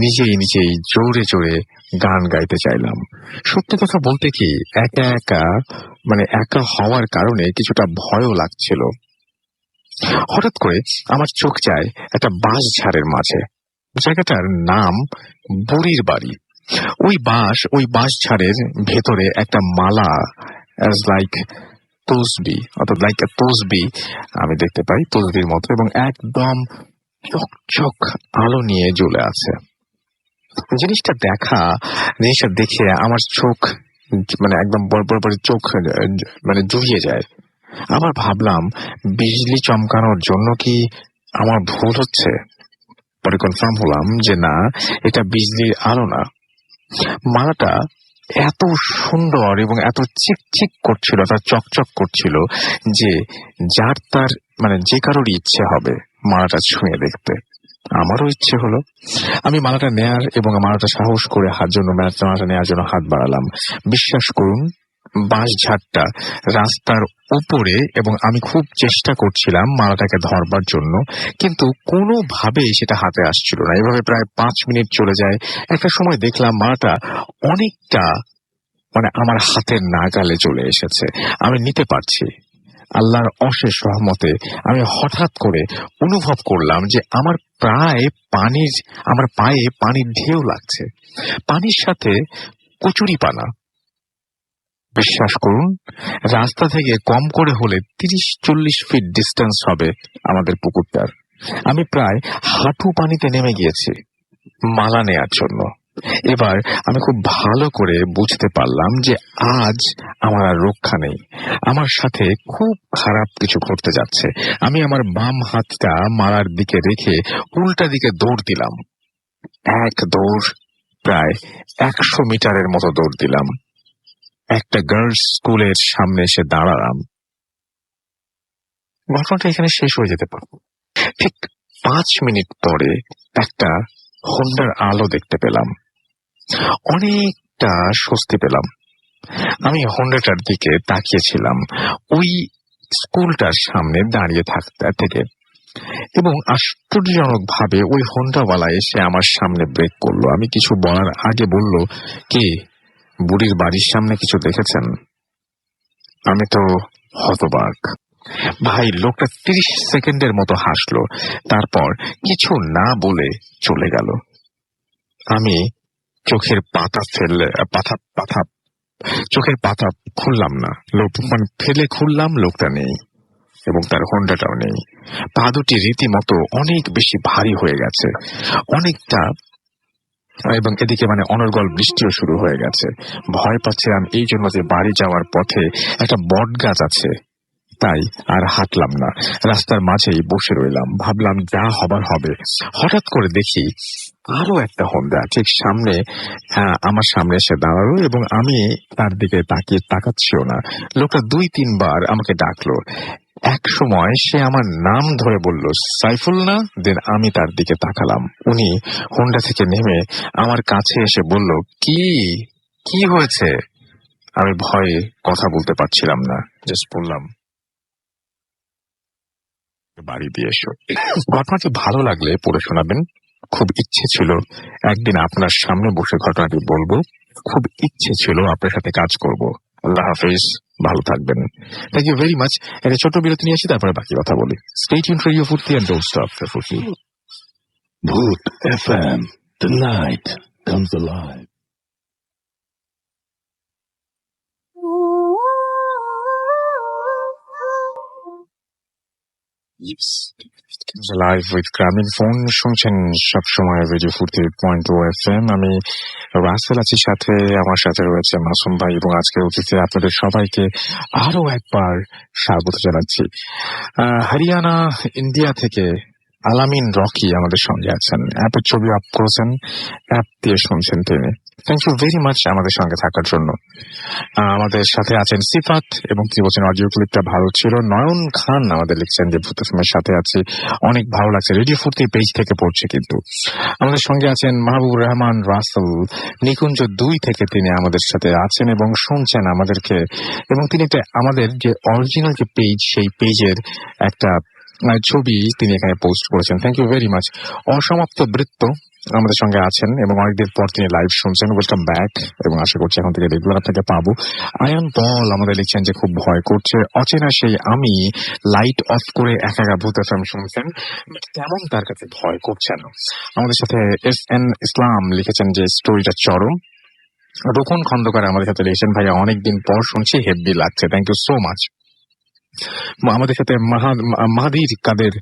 নিজেই জোরে জোরে গান গাইতে চাইলাম। সত্যি কথা বলতে কি, একা হওয়ার কারণে কিছুটা ভয়ও লাগছিল। হঠাৎ করে আমার চোখ যায় একটা বাঁশঝাড়ের মাঝে। জায়গাটার নাম বুড়ির বাড়ি। ওই বাঁশঝাড়ের ভেতরে একটা মালা, as like তসবি, অর্থাৎ লাইক এ তসবি আমি দেখতে পাই, তসবির মতো, এবং একদম চকচক আলো নিয়ে জ্বলে আছে। জিনিসটা দেখে আমার চোখ একদম বড় চোখ জুড়িয়ে যায়। আবার ভাবলাম, বিজলি চমকানোর জন্য কি আমার ভুল হচ্ছে? পরে কনফার্ম হলাম যে না, এটা বিজলির আলো না। মালাটা এত সুন্দর এবং এত চিকচিক করছিল, এত চকচক করছিল যে যে কারোরই ইচ্ছে হবে মালাটা ছুঁয়ে দেখতে। আমারও ইচ্ছে হলো। আমি মালাটা নেয়ার এবং মালাটা সাহস করে মালাটা নেওয়ার জন্য হাত বাড়ালাম। বিশ্বাস করুন, বাঁশঝাড়টা রাস্তার উপরে, এবং আমি খুব চেষ্টা করছিলাম মালাটাকে ধরবার জন্য, কিন্তু কোনোভাবেই সেটা হাতে আসছিল না। এভাবে প্রায় 5 মিনিট চলে যায়। একটা সময় দেখলাম মালাটা অনেকটা আমার হাতের নাগালে চলে এসেছে, আমি নিতে পারছি। আল্লাহর অশেষ রহমতে আমি হঠাৎ করে অনুভব করলাম যে আমার পায়ে পানির ঢেউ লাগছে, পানির সাথে কচুরিপানা। বিশ্বাস করুন, রাস্তা থেকে কম করে হলে 30-40 ফিট ডিস্টেন্স হবে আমাদের পুকুরটার। আমি প্রায় হাঁটু পানিতে নেমে গিয়েছি মালা নেয়ার জন্য। এবার আমি খুব ভালো করে বুঝতে পারলাম যে আজ আমার আর রক্ষা নেই, আমার সাথে খুব খারাপ কিছু ঘটতে যাচ্ছে। আমি আমার বাম হাতটা মালার দিকে রেখে উল্টা দিকে দৌড় দিলাম। এক দৌড় প্রায় 100 মিটারের মতো দৌড় দিলাম। একটা গার্লস স্কুলের সামনে এসে দাঁড়ালাম। ঘটনাটা এখানে শেষ হয়ে যেতে পারত। ঠিক 5 মিনিট পরে একটা হোন্ডার আলো দেখতে পেলাম, অনেকটা স্বস্তি পেলাম। আমি হোন্ডাটার দিকে তাকিয়েছিলাম ওই স্কুলটার সামনে দাঁড়িয়ে থেকে, এবং আশ্চর্যজনক ভাবে ওই হোন্ডাওয়ালা এসে আমার সামনে ব্রেক করলো। আমি কিছু বলার আগে বলল, কি বুড়ির বাড়ির সামনে কিছু দেখেছেন? আমি তো হতবাক। ভাই, লোকটা 30 সেকেন্ডের মতো হাসলো, তারপর কিছু না বলে চলে গেল। আমি চোখের পাতা খুললাম না, ফেলে খুললাম, লোকটা নেই এবং তার হোন্ডাটাও নেই। পা দুটি রীতিমতো অনেক বেশি ভারী হয়ে গেছে, অনেকটা, এবং এদিকে অনর্গল বৃষ্টিও শুরু হয়ে গেছে। ভয় পাচ্ছিলাম এই জন্য যে বাড়ি যাওয়ার পথে একটা বট গাছ আছে, তাই আর হাঁটলাম না, রাস্তার মাঝেই বসে রইলাম। ভাবলাম যা হবার হবে। হঠাৎ করে দেখি আরো একটা হোন্ডা ঠিক আমার সামনে এসে দাঁড়ালো, এবং আমি তার দিকে তাকাচ্ছিও না। লোকটা 2-3 বার আমাকে ডাকলো। এক সময় সে আমার নাম ধরে বলল, সাইফুল না? দেন আমি তার দিকে তাকালাম। উনি হোন্ডা থেকে নেমে আমার কাছে এসে বলল, কি হয়েছে? আমি ভয়ে কথা বলতে পারছিলাম না, জাস্ট বললাম, বাড়ি দিয়ে এসো। ঘটনাটি ভালো লাগলে পড়ে শোনাবেন। খুব ইচ্ছে ছিল একদিন আপনার সামনে বসে ঘটনাটি বলবো, খুব ইচ্ছে ছিল আপনার সাথে কাজ করব। আল্লাহ হাফেজ, ভালো থাকবেন। Thank you very much. একটা ছোট বিরতি নিয়ে আসি, তারপরে বাকি কথা বলি। Stay tuned for radio Foorti and don't stop the Foorti. Bhoot FM, the night comes alive. Live with Grameen phone শুনছেন সবসময় রেডিও 48.2 FM। আমি রাসেল আছি, সাথে আমার সাথে রয়েছে মাসুম ভাই এবং আজকের অতিথি আপনাদের সবাইকে আরো একবার স্বাগত জানাচ্ছি। হরিয়ানা ইন্ডিয়া থেকে আলামিন রকি আমাদের সঙ্গে আছেন। অ্যাপের ছবি আপ করেছেন, অ্যাপ দিয়ে শুনছেন তিনি। থ্যাংক ইউ ভেরি মাচ আমাদের সঙ্গে থাকার জন্য। আমাদের সাথে আছেন সিফাত এবং কি বলছেন অডিও ক্লিপটা ভালো ছিল। নয়ন খান আমাদের লিখছেন যে ভূত ফিল্মের সাথে আছি, অনেক ভালো লাগছে। রেডিও 40 পেজ থেকে পড়ছে কিন্তু। আমাদের সঙ্গে আছেন মাহবুবুর রহমান রাসেল, নিকুঞ্জ 2 থেকে তিনি আমাদের সাথে আছেন এবং শুনছেন আমাদেরকে, এবং তিনি আমাদের যে অরিজিনাল যে পেজ সেই পেজের একটা ছবি তিনি এখানে পোস্ট করেছেন। Thank you very much. অসমাপ্ত বৃত্ত আমাদের সঙ্গে আছেন এবং অনেকদিন পর তিনি লাইভ শুনছেন। ওয়েলকাম ব্যাক, এবং আশা করছি এখন থেকে রেগুলার আপনাকে পাবো। আয়ন পল আমাদের লিখছেন যে খুব ভয় করছে, অচেনা সেই আমি, লাইট অফ করে একা একা ভূত এফএম শুনছেন, তেমন তার কাছে ভয় করছে না। আমাদের সাথে SN ইসলাম লিখেছেন যে স্টোরিটা চরম। রোকন খন্দকার আমাদের সাথে লিখেছেন ভাইয়া অনেকদিন পর শুনছি, হেভি লাগছে। Thank you so much. আমাদের সাথে মাহাদির কাদের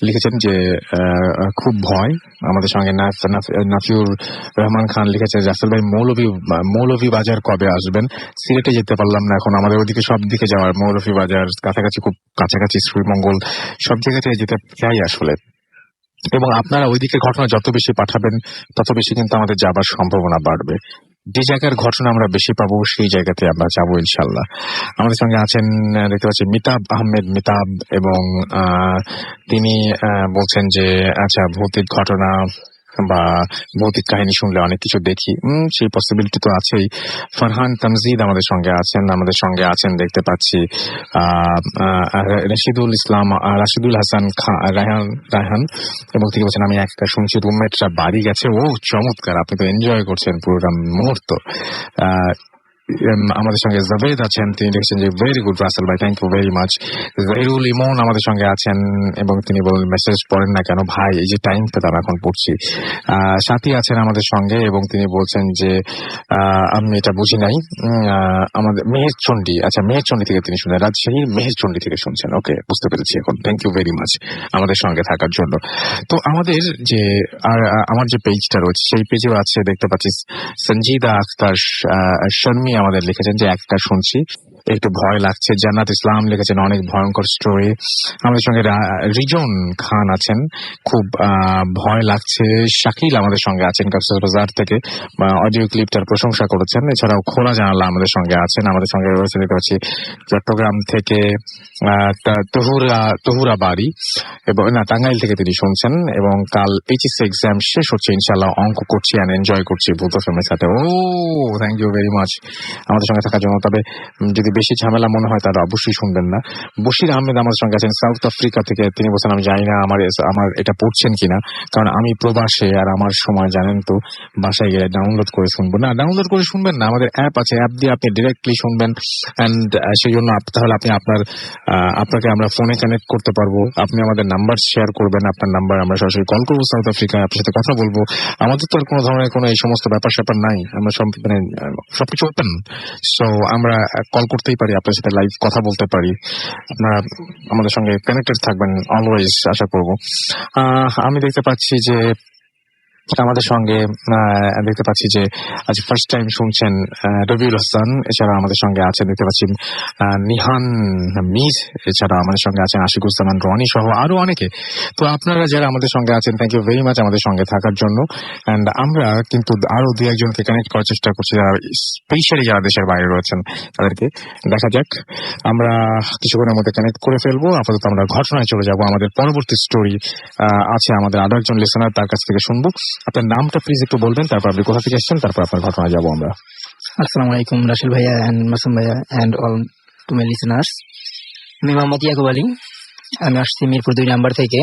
লিখেছেন যে খুব ভয়। আমাদের সঙ্গে নাফিউর রহমান খান লিখেছে রাসেল ভাই মৌলভী বাজার কবে আসবেন? সিলেটে যেতে পারলাম না এখন, আমাদের ওইদিকে সব দিকে যাওয়ার, মৌলভী বাজার কাছাকাছি, খুব কাছাকাছি শ্রীমঙ্গল, সব জায়গা থেকে যেতে চাই আসলে। এবং আপনারা ওইদিকে ঘটনা যত বেশি পাঠাবেন তত বেশি কিন্তু আমাদের যাবার সম্ভাবনা বাড়বে। যে জায়গার ঘটনা আমরা বেশি পাবো সেই জায়গাতে আমরা যাবো ইনশাল্লাহ। আমাদের সঙ্গে আছেন দেখতে পাচ্ছি মিতাব আহমেদ মিতাব, এবং তিনি বলছেন যে আচ্ছা ভৌতিক ঘটনা বা ভৌতিক কাহিনী শুনলে অনেক কিছু দেখি, সেই পসিবিলিটি তো আছেই। ফারহান তামজিদ আমাদের সঙ্গে আছেন দেখতে পাচ্ছি রাশিদুল হাসান রায়হান, এবং তিনি বলছেন আমি একটা শুনছি রুমমেটরা বাড়ি গেছে। ও চমৎকার, আপনি তো এনজয় করছেন পুরোটা মুহূর্ত। আমাদের সঙ্গে জাভেদ আছেন, তিনি লিখছেন যে ভেরি গুড রাসেল ভাই, thank you very much. Zahirul Emon আমাদের সঙ্গে আছেন এবং তিনি বলেন মেসেজ পড়েন না কেন ভাই, এই যে টাইম পেতাম এখন পড়ছি। সাথী আছেন আমাদের সঙ্গে এবং তিনি বলছেন যে আমি এটা বুঝি নাই, আমাদের মেহেরচন্ডী, আচ্ছা মেহেরচন্ডী থেকে তিনি শুনেন, রাজশাহীর মেহেরচন্ডী থেকে শুনছেন। ওকে, বুঝতে পেরেছি এখন। থ্যাংক ইউ ভেরি মাচ আমাদের সঙ্গে থাকার জন্য। তো আমাদের যে আমার যে পেজটা রয়েছে সেই পেজেও আছে দেখতে পাচ্ছি সঞ্জিদা আখতার শর্মী আমাদের লিখেছেন যে একটা শুনছি, একটু ভয় লাগছে। জান্নাত ইসলাম লিখেছেন অনেক ভয়ঙ্কর স্টোরি। আমাদের সঙ্গে রিজন খান আছেন, খুব ভয় লাগছে। শাকিল আমাদের সঙ্গে আছেন কক্সবাজার থেকে, অডিও ক্লিপটার প্রশংসা করেছেন। এছাড়াও খোলা জানালা আমাদের সঙ্গে আছেন। আমাদের সঙ্গে রয়েছে দেখতে পাচ্ছি চট্টগ্রাম থেকে তহুরা বাড়ি, এবং টাঙ্গাইল থেকে তিনি শুনছেন, এবং কাল এইচএসসি এক্সাম শেষ হচ্ছে, ইনশাল্লাহ অঙ্ক করছি এন্ড এনজয় করছি ভূত ফিল্মের সাথে। ও থ্যাংক ইউ ভেরি মাচ আমাদের সঙ্গে থাকার জন্য। তবে যদি বেশি ঝামেলা মনে হয় তাহলে অবশ্যই শুনবেন না। বশির আহমেদ আমাদের সঙ্গে আছেন সাউথ আফ্রিকা থেকে, তিনি বলছেন আমি জানি না আমার এটা পড়ছেন কিনা, কারণ আমি প্রবাসে আর আমার সময় জানেন তো, বাসায় গেলে ডাউনলোড করে শুনবো না। ডাউনলোড করে শুনবেন না, আমাদের অ্যাপ আছে, অ্যাপ দিয়ে আপনি ডিরেক্টলি শুনবেন। অ্যান্ড সেই জন্য তাহলে আপনি আপনাকে আমরা ফোনে কানেক্ট করতে পারবো, আপনি আমাদের নাম্বার শেয়ার করবেন, আপনার নাম্বার আমরা সরাসরি কল করবো সাউথ আফ্রিকায়, আপনার সাথে কথা বলবো। আমাদের তো আর কোনো ধরনের কোনো এই সমস্ত ব্যাপার স্যাপার নাই, আমরা সবকিছু ওপেন। সো আমরা কল করতেই পারি, আপনার সাথে লাইভ কথা বলতে পারি। আপনারা আমাদের সঙ্গে কানেক্টেড থাকবেন অলওয়েজ, আশা করব। আমি দেখতে পাচ্ছি যে আমাদের সঙ্গে দেখতে পাচ্ছি যে আজ ফার্স্ট টাইম শুনছেন রবিউল হাসান, এছাড়া আমাদের সঙ্গে আছেন দেখতে পাচ্ছি নিহান মির, এছাড়া আমাদের সঙ্গে আছেন আশিকুজ্জামান রনি সহ আরো অনেকে। তো আপনারা যারা আমাদের সঙ্গে আছেন, থ্যাংক ইউ ভেরি মাচ আমাদের সঙ্গে থাকার জন্য। অ্যান্ড আমরা কিন্তু আরো দু একজনকে কানেক্ট করার চেষ্টা করছি, যারা স্পেশালি যারা দেশের বাইরে রয়েছেন তাদেরকে। দেখা যাক, আমরা কিছুক্ষণের মধ্যে কানেক্ট করে ফেলবো। আপাতত আমরা ঘটনায় চলে যাব। আমাদের পরবর্তী স্টোরি আছে আমাদের আরো একজন লিসেনার, তার কাছ থেকে শুনবো। আপনার নামটা প্লিজ একটু বলবেন, তারপর আপনি কোথা থেকে এসেছেন, তারপর আপনার ঘটনায় যাবো আমরা। আসসালামু আলাইকুম রাসেল ভাইয়া এন্ড মাসুম ভাইয়া and all to my listeners. আমি মোহাম্মদ ইয়াকুব আলী, আমি আসছি মিরপুর 2 নাম্বার থেকে,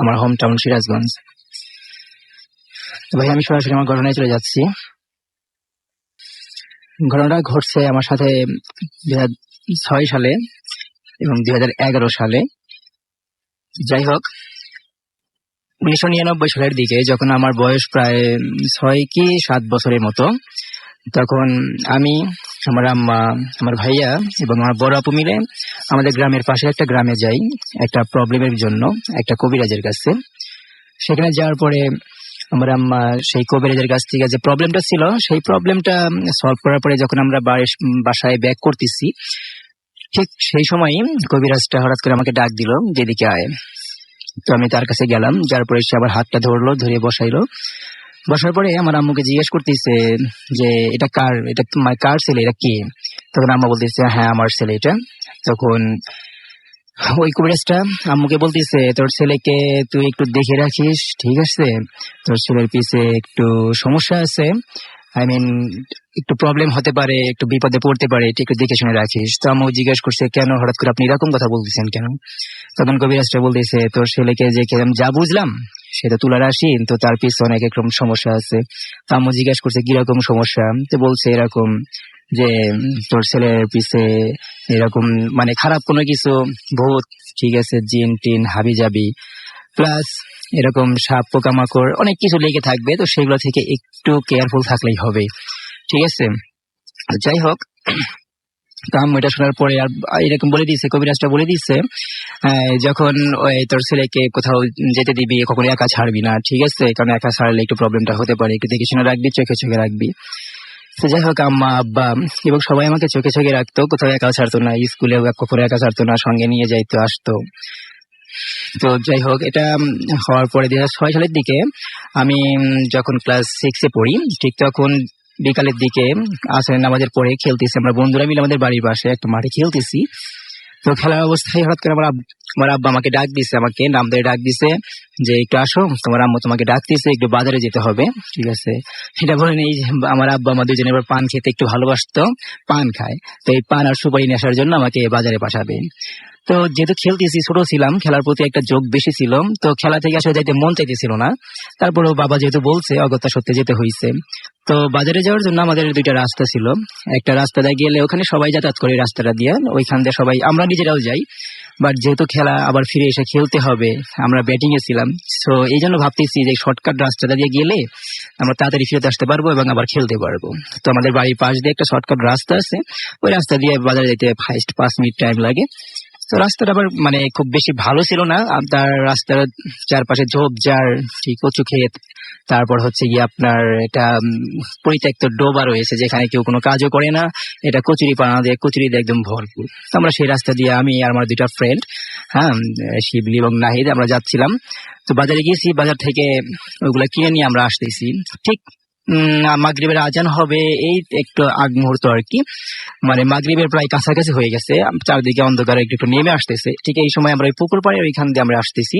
আমার হোম টাউন সিরাজগঞ্জ। ভাই আমি সরাসরি আমার ঘটনায় চলে যাচ্ছি। ঘটনাটা ঘটছে আমার সাথে 2006 সালে এবং 2011 সালে। যাই হোক, 1999 সালের দিকে যখন আমার বয়স প্রায় 6 কি 7 বছরের মতো, তখন আমি আমার আম্মা, আমার ভাইয়া এবং আমার বড় আপু মিলে আমাদের গ্রামের পাশে একটা গ্রামে যাই একটা প্রবলেমের জন্য, একটা কবিরাজের কাছে। সেখানে যাওয়ার পরে আমার আম্মা সেই কবিরাজের কাছ থেকে যে প্রবলেমটা ছিল সেই প্রবলেমটা সলভ করার পরে যখন আমরা বাসায় ব্যাক করতেছি, ঠিক সেই সময় কবিরাজটা হঠাৎ করে আমাকে ডাক দিল, যেদিকে আয়। তো আমি তার কাছে গেলাম, যার পরে সে আবার হাতটা ধরলো, ধরে বসাইলো। বসার পরে আমার আম্মুকে জিজ্ঞেস করতেছে যে এটা কার, এটা তোমার কার ছেলে, এটা কে? তখন আম্মা বলতেছে হ্যাঁ আমার ছেলে এটা। তখন ওই কবিরাজটা আম্মুকে বলতেছে তোর ছেলেকে তুই একটু দেখে রাখিস, ঠিক আছে? তোর ছেলের পিছে একটু সমস্যা আছে, আই মিন একটু প্রবলেম হতে পারে, একটু বিপদে পড়তে পারে, এটা একটু দেখে শুনে রাখিস। তো আম্মু জিজ্ঞেস করছে কেন হঠাৎ করে আপনি এরকম কথা বলতেছেন কেন? তখন কবিরাজটা বলতেছে তোর ছেলেকে যে আমি যা বুঝলাম সেটা তুলার আসি, তো তার পিছনে অনেক রকম সমস্যা আছে। তো আম্মু জিজ্ঞাসা করছে কিরকম সমস্যা? তো বলছে এরকম যে তোর ছেলের পিছে এরকম মানে খারাপ কোনো কিছু, ভূত, ঠিক আছে, জিন টিন হাবি জাবি, প্লাস এরকম সাপ পোকামাকড় অনেক কিছু লেগে থাকবে, তো সেগুলো থেকে একটু কেয়ারফুল থাকলেই হবে, ঠিক আছে? যাই হোক, তো আম্মু এটা শোনার পরে আর এরকম বলে দিয়েছে, কবিরাজটা বলে দিচ্ছে যখন ওই তোর ছেলেকে কোথাও যেতে দিবি কখনো একা ছাড়বি না, ঠিক আছে? কারণ একা ছাড়লে একটু প্রবলেমটা হতে পারে, একটু দেখে শুনে রাখবি, চোখে চোখে রাখবি। তো যাই হোক, আম্মা আব্বা এবং সবাই আমাকে চোখে চোখে রাখতো, কোথাও একা ছাড়তো না, স্কুলেও কখনো একা ছাড়তো না, সঙ্গে নিয়ে যাইতো আসতো। তো যাই হোক, এটা হওয়ার পরে 2006 সালের দিকে আমি যখন ক্লাস 6-এ পড়ি, ঠিক তখন বিকালের দিকে আসরের নামাজের পরে খেলতেছি, আমরা বন্ধুরা মিলে আমাদের বাড়ির পাশে একটা মাঠে খেলতেছি। তো খেলার অবস্থায় হঠাৎ করে আমার আব্বা আমাকে ডাক দিছে, আমাকে নাম ধরে ডাক দিছে যে একটু আসো, তোমার আম্মু তোমাকে ডাক দিছে, একটু বাজারে যেতে হবে, ঠিক আছে? এটা বলে নেই যে আমার আব্বা আমার দুজনে এবার পান খেতে একটু ভালোবাসতো, পান খায়, তো এই পান আর সুপারি নেশার জন্য আমাকে বাজারে পাঠাবে। তো যেহেতু খেলতেছি, ছোট ছিলাম, খেলার প্রতি একটা যোগ বেশি ছিল, তো খেলা থেকে আসলে যাইতে মন চাইতেছিল না। তারপরেও বাবা যেহেতু বলছে অগত্যা সত্যি যেতে হয়েছে। তো বাজারে যাওয়ার জন্য আমাদের দুইটা রাস্তা ছিল, একটা রাস্তা দিয়ে গেলে ওখানে সবাই যাতায়াত করে, রাস্তাটা দিয়ে ওইখান দিয়ে সবাই, আমরা নিজেরাও যাই, বাট যেহেতু খেলা আবার ফিরে এসে খেলতে হবে, আমরা ব্যাটিং এ ছিলাম, তো এই জন্য ভাবতেছি যে শর্টকাট রাস্তাটা দিয়ে গেলে আমরা তাড়াতাড়ি ফিরতে আসতে পারবো এবং আবার খেলতে পারবো। তো আমাদের বাড়ির পাশ দিয়ে একটা শর্টকাট রাস্তা আছে, ওই রাস্তা দিয়ে বাজারে যেতে ফার্স্ট 5 মিনিট টাইম লাগে। তো রাস্তাটা আবার মানে খুব বেশি ভালো ছিল না, তার রাস্তার চারপাশে ঝোপঝাড়, ঠিক কচু ক্ষেত, তারপর হচ্ছে গিয়ে আপনার এটা পরিত্যক্ত ডোবা রয়েছে যেখানে কেউ কোনো কাজও করে না, এটা কচুরি পানা দিয়ে, কচুরি দিয়ে একদম ভরপুর। তো আমরা সেই রাস্তা দিয়ে, আমি আর আমার দুইটা ফ্রেন্ড, হ্যাঁ, শিবলি এবং নাহিদ, আমরা যাচ্ছিলাম। তো বাজারে গিয়েছি, বাজার থেকে ওইগুলা কিনে নিয়ে আমরা আসতেছি, ঠিক মাগরিবের আজান হবে এই একটু আগ মুহূর্ত আর কি, মানে মাগরিবের প্রায় কাছাকাছি হয়ে গেছে, চারদিকে অন্ধকার একটু একটু নেমে আসতেছে, ঠিক এই সময় আমরা ওই পুকুর পাড়ে ওইখান দিয়ে আমরা আসতেছি।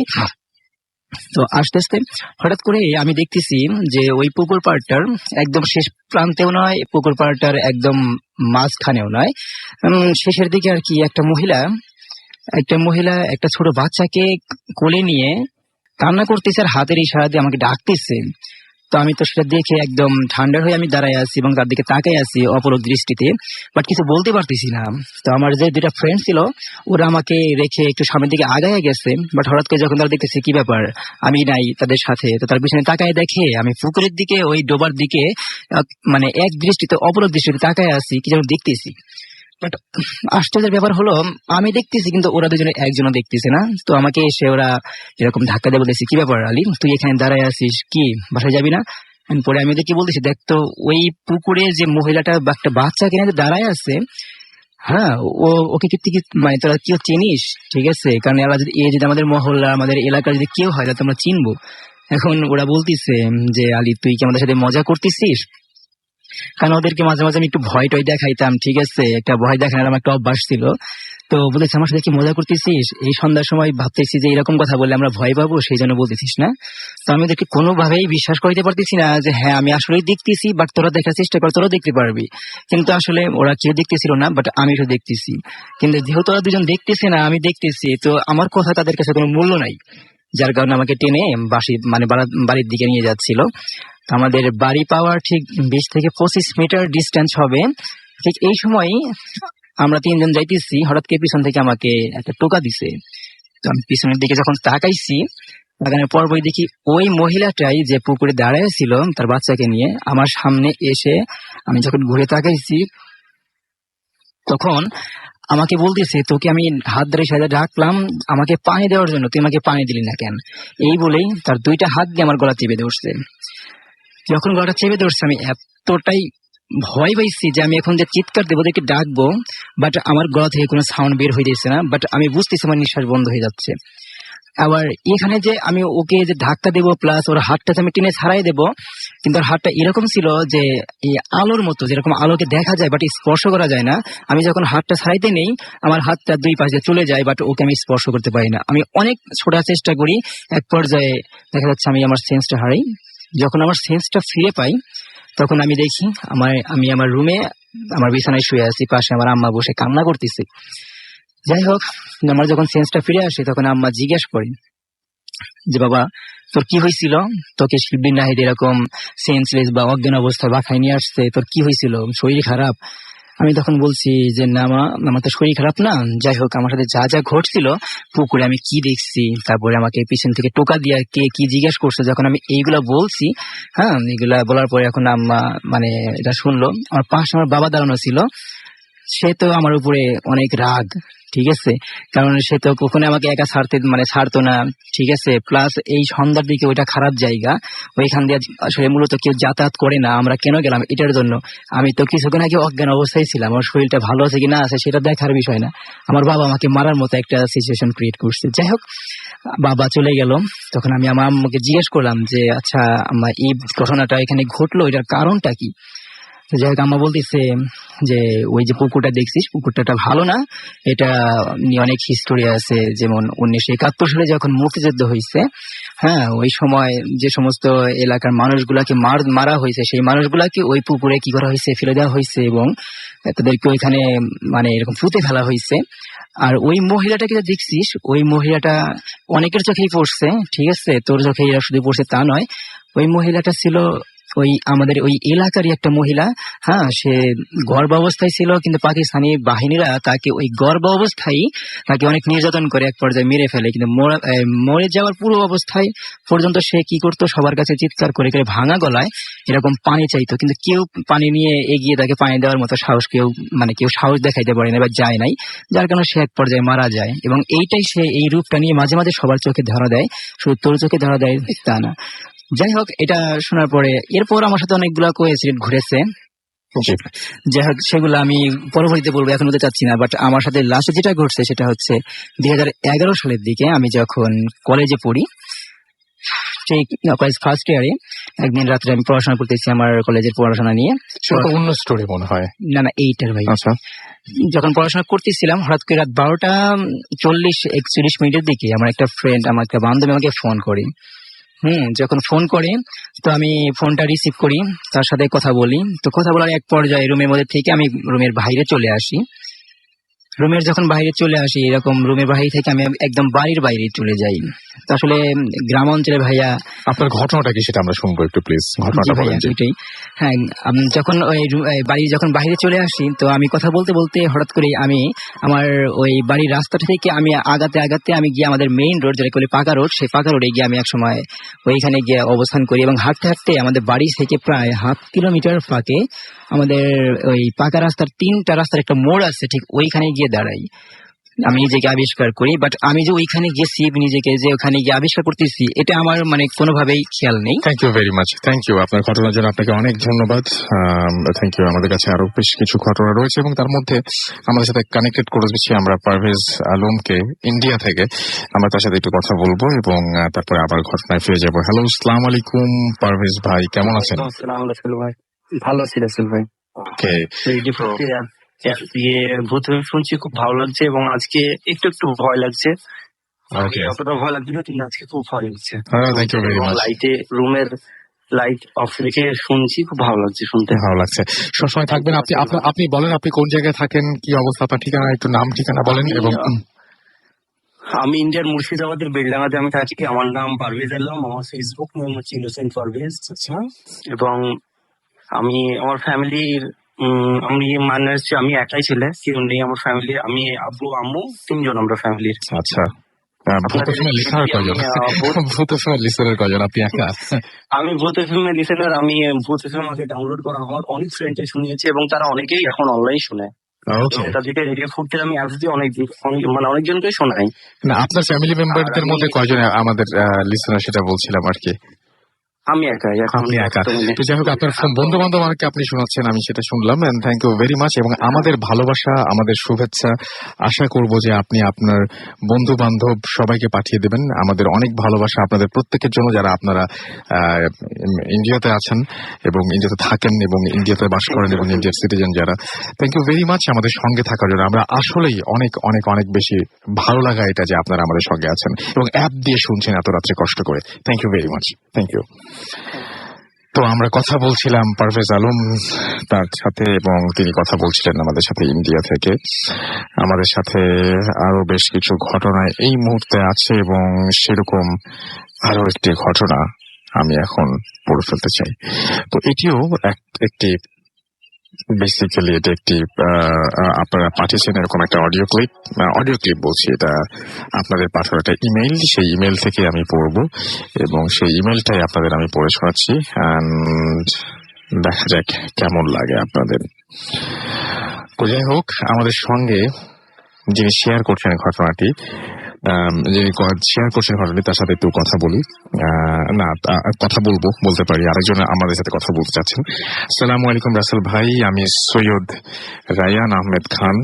তো আস্তে আস্তে হঠাৎ করে আমি দেখতেছি যে ওই পুকুর পাড়টার একদম শেষ প্রান্তেও নয়, পুকুর পাড়টার একদম মাঝখানেও নয়, শেষের দিকে আর কি, একটা মহিলা একটা ছোট বাচ্চাকে কোলে নিয়ে কান্না করতেছে আর হাতের ইশারা দিয়ে আমাকে ডাকতেছে। তো আমি তো সেটা দেখে একদম ঠান্ডা হয়ে আমি দাঁড়ায় আছি এবং তার দিকে তাকাই আছি অপলক দৃষ্টিতে, বাট কিছু বলতে পারতেছি না। তো আমার যে দুটা ফ্রেন্ড ছিল ওরা আমাকে রেখে একটু সামনের দিকে আগায় গেছে, বাট হঠাৎ করে যখন তারা দেখতেছে কি ব্যাপার, আমি নাই তাদের সাথে, তো তার পিছনে তাকায় দেখে আমি পুকুরের দিকে, ওই ডোবার দিকে মানে এক দৃষ্টিতে, অপলক দৃষ্টিতে তাকায় আছি, কি যেন দেখতেছি। বাট আশ্চর্যের ব্যাপার হলো আমি দেখতেছি কিন্তু ওরা দুজনে একজনও দেখতেছে না। তো আমাকে এসে ওরা এরকম ধাক্কা দিয়ে বলতেছে কি ব্যাপার আলী, তুই এখানে দাঁড়ায় আছিস, কি বাসায় যাবি না? পরে আমি ওদের কি বলতেছি, দেখ তো ওই পুকুরে যে মহিলাটা একটা বাচ্চা কিনে দাঁড়ায় আছে, হ্যাঁ, ওকে কি মানে তোরা কেউ চিনিস? ঠিক আছে, কারণ এরা যদি আমাদের মহল্লা, আমাদের এলাকার যদি কেউ হয় তাহলে আমরা চিনবো। এখন ওরা বলতেছে যে আলী তুই কি আমাদের সাথে মজা করতেছিস? কারণ ওদেরকে মাঝে মাঝে আমি একটু ভয় টয় দেখাইতাম, ঠিক আছে, একটা ভয় দেখানোর আমার একটা অভ্যাস ছিল। তো বলেছে আমার সাথে কি মজা করতেছিস, এই সন্ধ্যার সময় ভাবতেছি যে এরকম কথা বললে আমরা ভয় পাবো, সেই জন্য বলতেছিস না? তো আমি ওদেরকে কোনোভাবেই বিশ্বাস করতে পারতেছি না যে হ্যাঁ আমি আসলেই দেখতেছি, বাট তোরা দেখার চেষ্টা কর, তোরা দেখতে পারবি। কিন্তু আসলে ওরা কেউ দেখতেছিল না, বাট আমি তো দেখতেছি। কিন্তু যেহেতু ওরা দুজন দেখতেছে না, আমি দেখতেছি, তো আমার কথা তাদের কাছে কোনো মূল্য নাই, যার কারণে আমাকে টেনে বাড়ির দিকে নিয়ে যাচ্ছিল। আমাদের বাড়ি পাওয়ার ঠিক 20 থেকে 25 মিটার ডিস্টেন্স হবে। ঠিক এই সময় আমরা তিনজন যাইতেছি, হঠাৎ করে পিছন থেকে আমাকে একটা টোকা দিছে। তো আমি পিছনের দিকে যখন তাকাইছি, তাকানোর পরপরই দেখি ওই মহিলাটাই যে পুকুরে দাঁড়ায় ছিল তার বাচ্চাকে নিয়ে আমার সামনে এসে, আমি যখন ঘুরে তাকাইছি তখন আমাকে বলতেছে, তোকে আমি হাত ধরে সাথে ডাকলাম আমাকে পানি দেওয়ার জন্য, তুই আমাকে পানি দিলি না কেন? এই বলেই তার 2টা হাত দিয়ে আমার গলা চেপে ধরছে। যখন গলাটা চেপে ধরছে আমি এতটাই ভয় পাইছি যে আমি এখন যে চিৎকার দেবো, ওদেরকে ডাকবো, বাট আমার গলা থেকে কোনো সাউন্ড বের হইতেছে না, বাট আমি বুঝতেছি আমার নিঃশ্বাস বন্ধ হয়ে যাচ্ছে। আবার এখানে যে আমি ওকে যে ধাক্কা দেবো প্লাস ওর হাতটা আমি টেনে ছাড়াই দেবো, কিন্তু ওর হাতটা এরকম ছিল যে এই আলোর মতো, যেরকম আলোকে দেখা যায় বাট স্পর্শ করা যায় না, আমি যখন হাতটা ছাড়াইতে নেই আমার হাতটা 2 পাশে চলে যায়, বাট ওকে আমি স্পর্শ করতে পারি না। আমি অনেক ছোটার চেষ্টা করি, এক পর্যায়ে দেখা যাচ্ছে আমি আমার সেন্সটা হারাই। যখন আমার সেন্সটা ফিরে পাই তখন আমি দেখি আমি আমার রুমে আমার বিছানায় শুয়ে আছি, পাশে আমার আম্মা বসে কান্না করতেছে। যাই হোক, আমার যখন সেন্সটা ফিরে আসে তখন আম্মা জিজ্ঞেস করেন যে বাবা তোর কি হয়েছিল, তোকে শিববিন নাহিদ এরকম সেন্সলেস বা অজ্ঞান অবস্থায় বাসায় নিয়ে আসছে, তোর কি হয়েছিল, শরীর খারাপ? আমি তখন বলছি যে না মা, আমার তো শরীর খারাপ না, যাই হোক আমার সাথে যা যা ঘটছিল পুকুরে আমি কি দেখছি, তারপরে আমাকে পিছন থেকে টোকা দিয়ে কে কি জিজ্ঞেস করছে, যখন আমি এইগুলা বলছি, হ্যাঁ এগুলা বলার পরে এখন আম্মা মানে এটা শুনলো। আমার পাশে আমার বাবা দাঁড়ানো ছিল, সে তো আমার উপরে অনেক রাগ, ঠিক আছে, কারণ সে তো কখনো আমাকে একা ছাড়তো না, ঠিক আছে, প্লাস এই সন্ধ্যার দিকে ওইটা খারাপ জায়গা, ওইখান দিয়ে আসলে মূলত কেউ যাতায়াত করে না, আমরা কেন গেলাম এটার জন্য, আমি তো কিছুক্ষণ আগে অজ্ঞান অবস্থায় ছিলাম, আমার শরীরটা ভালো আছে কি না আছে সেটা দেখার বিষয় না, আমার বাবা আমাকে মারার মতো একটা সিচুয়েশন ক্রিয়েট করছে। যাই হোক, বাবা চলে গেল, তখন আমি আমার আম্মুকে জিজ্ঞেস করলাম যে আচ্ছা আম্মা, এই ঘটনাটা এখানে ঘটলো, এটার কারণটা কি? যাই হোক, আম্মা বলতেছে যে ওই যে পুকুরটা দেখছিস, পুকুরটা ভালো না, এটা নিয়ে অনেক হিস্টোরি আছে, যেমন 1971 সালে যখন মুক্তিযুদ্ধ হয়েছে, হ্যাঁ ওই সময় যে সমস্ত এলাকার মানুষগুলাকে মারা হয়েছে, সেই মানুষগুলাকে ওই পুকুরে কি করা হয়েছে, ফেলে দেওয়া হয়েছে এবং তাদেরকে ওইখানে মানে এরকম পুঁতে ফেলা হয়েছে। আর ওই মহিলাটাকে যে দেখছিস, ওই মহিলাটা অনেকের চোখেই পড়ছে, ঠিক আছে, তোর চোখে এরা শুধু পড়ছে তা নয়, ওই মহিলাটা ছিল ওই আমাদের ওই এলাকারই একটা মহিলা, হ্যাঁ সে গর্ভাবস্থায় ছিল, কিন্তু পাকিস্তানি বাহিনীরা তাকে ওই গর্ভাবস্থায় তাকে অনেক নির্যাতন করে এক পর্যায়ে মেরে ফেলে, কিন্তু মরে যাওয়ার পুরো অবস্থায় পর্যন্ত সে কি করতো, সবার কাছে চিৎকার করে করে ভাঙা গলায় এরকম পানি চাইতো, কিন্তু কেউ পানি নিয়ে এগিয়ে তাকে পানি দেওয়ার মতো সাহস কেউ সাহস দেখাইতে পারে না বা যায় নাই, যার কারণে সে এক পর্যায়ে মারা যায়। এবং এইটাই সে এই রূপটা নিয়ে মাঝে মাঝে সবার চোখে ধরা দেয়, শুধু তোর চোখে ধরা দেয় তা না। যাই হোক, এটা শোনার পরে এরপর আমার সাথে অনেকগুলা কোইন্সিডেন্ট ঘুরেছে, যাই হোক সেগুলো আমি পরবর্তীতে বলবো, এখন বলতে চাচ্ছি না, বাট আমার সাথে লাস্টে যেটা ঘটছে সেটা হচ্ছে 2011 সালের দিকে আমি যখন কলেজে পড়ি, সেই কলেজ ফার্স্ট ইয়ারে একদিন রাত্রে আমি পড়াশোনা করতেছি আমার কলেজের পড়াশোনা নিয়ে, অন্য স্টোরি মনে হয়, না এইটার ভাই। আচ্ছা, যখন পড়াশোনা করতেছিলাম হঠাৎ করে রাত 12:40-41 দিকে আমার একটা ফ্রেন্ড, আমার একটা বান্ধবী আমাকে ফোন করে। যখন ফোন করে তো আমি ফোনটা রিসিভ করি, তার সাথে কথা বলি, তো কথা বলার এক পর্যায়ে রুমের মধ্যে থেকে আমি রুমের বাইরে চলে আসি। যখন বাইরে চলে আসি, এরকম রুমের বাইরে থেকে আমি একদম বাড়ির বাইরে চলে যাই। তো আসলে গ্রাম অঞ্চলে ভাইয়া, আপনার ঘটনাটা কি সেটা আমরা শুনবো একটু প্লিজ, ঘটনাটা বলেন। হ্যাঁ, যখন যখন বাইরে চলে আসি, তো আমি কথা বলতে বলতে হঠাৎ করে আমি আমার ওই বাড়ির রাস্তাটা থেকে আমি আগাতে আমি গিয়ে আমাদের মেইন রোড, যেটা বলে পাকা রোড, সেই পাকা রোডে গিয়ে আমি এক সময় ওইখানে গিয়ে অবস্থান করি এবং হাঁটতে হাঁটতে আমাদের বাড়ি থেকে প্রায় 1/2 কিলোমিটার ফাঁকে আমাদের ওই পাকা রাস্তার 3টা রাস্তার একটা মোড় আছে, ঠিক ওইখানে গিয়ে দাঁড়াই, আমি নিজেকে আবিষ্কার করি। বাট আমি যে ওইখানে গেছি, নিজেকে যে ওখানে গিয়ে আবিষ্কার করতেছি, এটা আমার কোনোভাবেই খেয়াল নেই। Thank you very much, thank you আপনার ঘটনার জন্য, আপনাকে অনেক ধন্যবাদ, থ্যাংক ইউ। আমাদের কাছে আরো বেশ কিছু ঘটনা রয়েছে এবং তার মধ্যে আমাদের সাথে কানেক্টেড করে দিচ্ছি আমরা পারভেজ আলমকে ইন্ডিয়া থেকে, আমরা তার সাথে একটু কথা বলবো এবং তারপরে আবার ঘটনায় ফিরে যাবো। হ্যালো, আসসালামু আলাইকুম পারভেজ ভাই, কেমন আছেন? ভালো আছি রাসেল ভাই। ওকে, প্রথমে শুনছি খুব ভালো লাগছে এবং আজকে একটু ভয় লাগছে, ওকে, অতটা ভয় লাগছিল কিন্তু আজকে খুব ভয় লাগছে। Thank you very much. রুমের লাইট অফ রেখে শুনছি, খুব ভালো লাগছে শুনতে। ভালো লাগছে, সবসময় থাকবেন আপনি। আপনি বলেন আপনি কোন জায়গায় থাকেন, কি অবস্থা, আপনার ঠিকানা, একটু নাম ঠিকানা বলেন। এবং আমি ইন্ডিয়ার মুর্শিদাবাদের বেলডাঙ্গাতে আমি থাকি। আমার নাম পারভেজ আলম, আমার ফেসবুক নাম হচ্ছে ইনোসেন্ট পারভেজ। আচ্ছা, এবং আমি আমার ফ্যামিলির আমি একাই ছেলে, কেউ নেই আমার ফ্যামিলি, আমি আব্বু আম্মু 3 জন আমরা ফ্যামিলির। আচ্ছা, লিসেনার আপনি একা? আমি ভূত এফএম লিসেনার, আমি ভূত এফএম আমাকে ডাউনলোড করা হওয়ার অনেক ফ্রেন্ডে শুনিয়েছি এবং তারা অনেকেই এখন অনলাইন শুনে। ওকে, তাদেরকে রেডিও ফুটেজ আমি অ্যাপস দিয়ে মানে অনেকজনকে শোনাই। না আপনার ফ্যামিলি মেম্বারদের মধ্যে কয়জন আমাদের লিসেনার সেটা বলছিলাম আর কি। আমি একাই এখন আপনি একা, বর্তমানে। তো যাই হোক আপনার বন্ধু বান্ধব আমাকে আপনি শোনাচ্ছেন, আমি সেটা শুনলাম, and thank you very much. এবং আমাদের ভালোবাসা, আমাদের শুভেচ্ছা আশা করব যে আপনি আপনার বন্ধু বান্ধব সবাইকে পাঠিয়ে দেবেন। আমাদের অনেক ভালোবাসা আপনাদের প্রত্যেকের জন্য, যারা আপনারা ইন্ডিয়াতে আছেন এবং ইন্ডিয়াতে থাকেন এবং ইন্ডিয়াতে বাস করেন এবং ইন্ডিয়ার সিটিজেন যারা, থ্যাংক ইউ ভেরি মাচ আমাদের সঙ্গে থাকার জন্য। আমরা আসলেই অনেক অনেক অনেক বেশি ভালো লাগা এটা যে আপনারা আমাদের সঙ্গে আছেন এবং অ্যাপ দিয়ে শুনছেন এত রাত্রে কষ্ট করে। Thank you very much, thank you. তো আমরা কথা বলছিলাম পারভেজ আলম তার সাথে এবং তিনি কথা বলছিলেন আমাদের সাথে ইন্ডিয়া থেকে। আমাদের সাথে আরো বেশ কিছু ঘটনা এই মুহূর্তে আছে এবং সেরকম আরো একটি ঘটনা আমি এখন পড়ে ফেলতে চাই। তো এটিও একটি বেসিক্যালি এটা একটি আপনারা পাঠিয়েছেন এরকম একটা অডিও ক্লিপ বলছি, এটা আপনাদের পাঠানো একটা ইমেইল, সেই ইমেইল থেকে আমি পড়বো এবং সেই ইমেইলটাই আপনাদের আমি পড়ে শোনাচ্ছি, দেখা যাক কেমন লাগে আপনাদের। তো যাই হোক, আমাদের সঙ্গে যিনি শেয়ার করছেন ঘটনাটি তার সাথে একটু কথা বলি, বলতে পারি আরেকজন আমাদের সাথে কথা বলতে চাচ্ছেন। আসসালামু আলাইকুম রাসেল ভাই, আমি সৈয়দ রায়ান আহমেদ খান।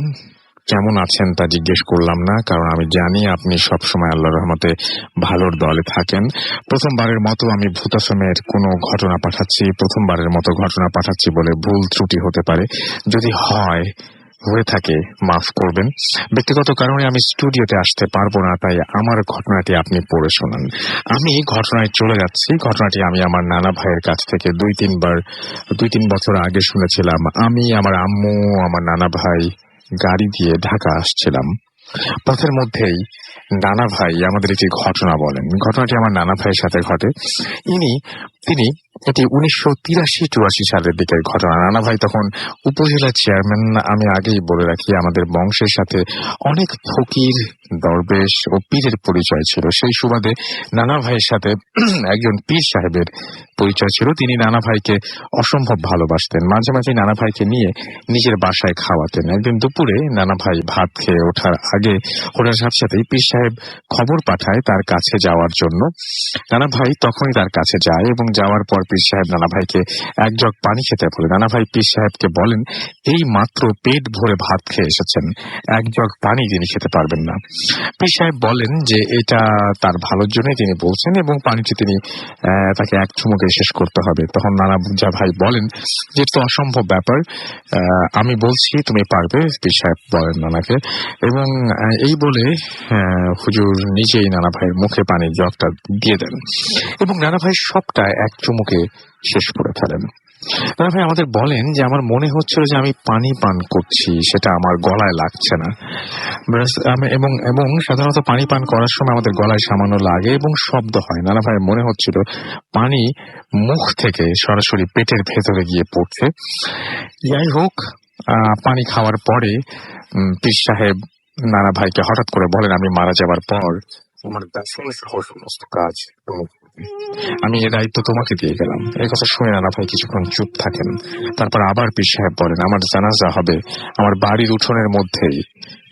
কেমন আছেন তা জিজ্ঞেস করলাম না, কারণ আমি জানি আপনি সবসময় আল্লাহর রহমতে ভালোর দলে থাকেন। প্রথমবারের মতো আমি ভূতাশ্রমের কোনো ঘটনা পাঠাচ্ছি, বলে ভুল ত্রুটি হতে পারে, যদি হয়ে থাকে মাফ করবেন। ব্যক্তিগত কারণে আমি স্টুডিওতে আসতে পারবো না, তাই আমার ঘটনাটি আপনি পড়ে শোনান। আমি ঘটনায় চলে যাচ্ছি। ঘটনাটি আমি আমার নানা ভাইয়ের কাছ থেকে 2-3 বছর আগে শুনেছিলাম। আমি, আমার আম্মু, আমার নানা ভাই গাড়ি দিয়ে ঢাকা আসছিলাম। পথের মধ্যেই নানা ভাই আমাদের একটি ঘটনা বলেন। ঘটনাটি আমার নানা ভাইয়ের সাথে ঘটে। তিনি এটি 1983-84 সালের দিকের ঘটনা। নানা ভাই তখন উপজেলা চেয়ারম্যান। আমি আগেই বলে রাখি, আমাদের বংশের সাথে অনেক ফকির, দরবেশ ও পীরের পরিচয় ছিল। সেই সুবাদে নানা ভাইয়ের সাথে একজন পীর সাহেবের পরিচয় ছিল। তিনি নানা ভাইকে অসম্ভব ভালোবাসতেন। মাঝে মাঝে নানা ভাইকে নিয়ে নিজের বাসায় খাওয়াতেন। একদিন দুপুরে নানা ভাই ভাত খেয়ে ওঠার সাথে সাথেই পীর সাহেব খবর পাঠায় তার কাছে যাওয়ার জন্য। নানা ভাই তখনই তার কাছে যায় এবং যাওয়ার পর পীর সাহেব নানা ভাইকে এক জগ পানি খেতে বলে। নানা ভাই পীর সাহেবকে বলেন, এই মাত্র পেট ভরে ভাত খেয়ে এসেছেন, এক জগ পানি তিনি খেতে পারবেন না। পীর সাহেব বলেন যে এটা তার ভালোর জন্য তিনি বলছেন এবং পানিটি তিনি তাকে এক চুমুকে শেষ করতে হবে। তখন নানা ভাই বলেন যে এটা তো অসম্ভব ব্যাপার, আমি বলছি তুমি পারবে। পীর সাহেব বলেন নানাকে, এবং এই বলে হুজুর নিজেই নানা ভাইয়ের মুখে পানির জগটা দিয়ে দেন এবং নানা ভাই সবটা এক চুমুকে শেষ করে ফেলেন। নানা ভাই আমাদের বলেন যে আমার মনে হচ্ছিল যে আমি পানি পান করছি, সেটা আমার গলায় লাগছে না। এবং সাধারণত পানি পান করার সময় আমাদের গলায় সামান্য লাগে এবং শব্দ হয়। নানা ভাই মনে হচ্ছিল পানি মুখ থেকে সরাসরি পেটের ভেতরে গিয়ে পড়ছে। যাই হোক, পানি খাওয়ার পরে পীর সাহেব নানা ভাইকে হঠাৎ করে বলেন, আমি মারা যাবার পর আমার সমস্ত কাজ আমি এ দায়িত্ব তোমাকে দিয়ে গেলাম। এই কথা শুনে নানা ভাই কিছুক্ষণ চুপ থাকেন। তারপর আবার পীর সাহেব বলেন, আমার জানাজা হবে আমার বাড়ির উঠোনের মধ্যেই।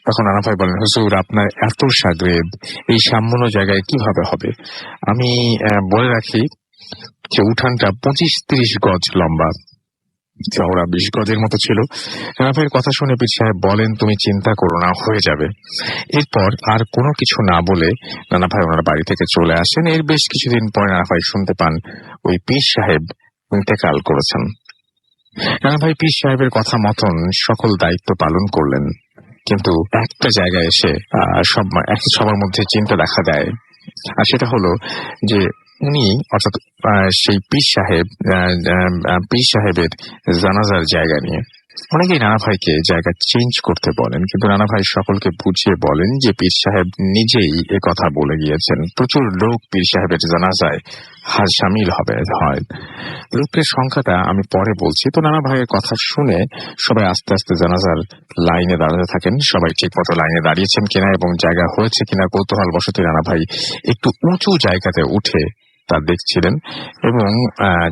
তখন নানা ভাই বলেন, হুজুর আপনার এত সাগরেদ এই সামান্য জায়গায় কিভাবে হবে? আমি বলে রাখি যে উঠানটা 25-30 গজ লম্বা, চওড়া 20 গজের মতো ছিল। নানা ভাইয়ের কথা শুনে পীর সাহেব বলেন, তুমি চিন্তা করো না, হয়ে যাবে। এরপর আর কোনো কিছু না বলে নানা ভাই ওনার বাড়ি থেকে চলে আসেন। এর বেশ কিছুদিন পরে নানা ভাই শুনতে পান ওই পীর সাহেব ইন্তেকাল করেছেন। নানা ভাই পীর সাহেবের কথা মতন সকল দায়িত্ব পালন করলেন, কিন্তু একটা জায়গায় এসে সবার মধ্যে চিন্তা দেখা দেয়, আর সেটা হলো যে উনি অর্থাৎ সেই পীর সাহেবের জানাজার জায়গা নিয়ে অনেকেই নানা ভাইকে জায়গা চেঞ্জ করতে বলেন, কিন্তু নানা ভাই সকলকে বুঝিয়ে বলেন যে পীর সাহেব নিজেই এ কথা বলে গিয়েছেন। প্রচুর লোক পীর সাহেবের জানাজায় সামিল হয়। লোকের সংখ্যাটা আমি পরে বলছি। তো নানা ভাইয়ের কথা শুনে সবাই আস্তে আস্তে জানাজার লাইনে দাঁড়াতে থাকেন। সবাই ঠিক মতো লাইনে দাঁড়িয়েছেন কিনা এবং জায়গা হয়েছে কিনা কৌতূহল বশত নানা ভাই একটু উঁচু জায়গাতে উঠে তা দেখছিলেন এবং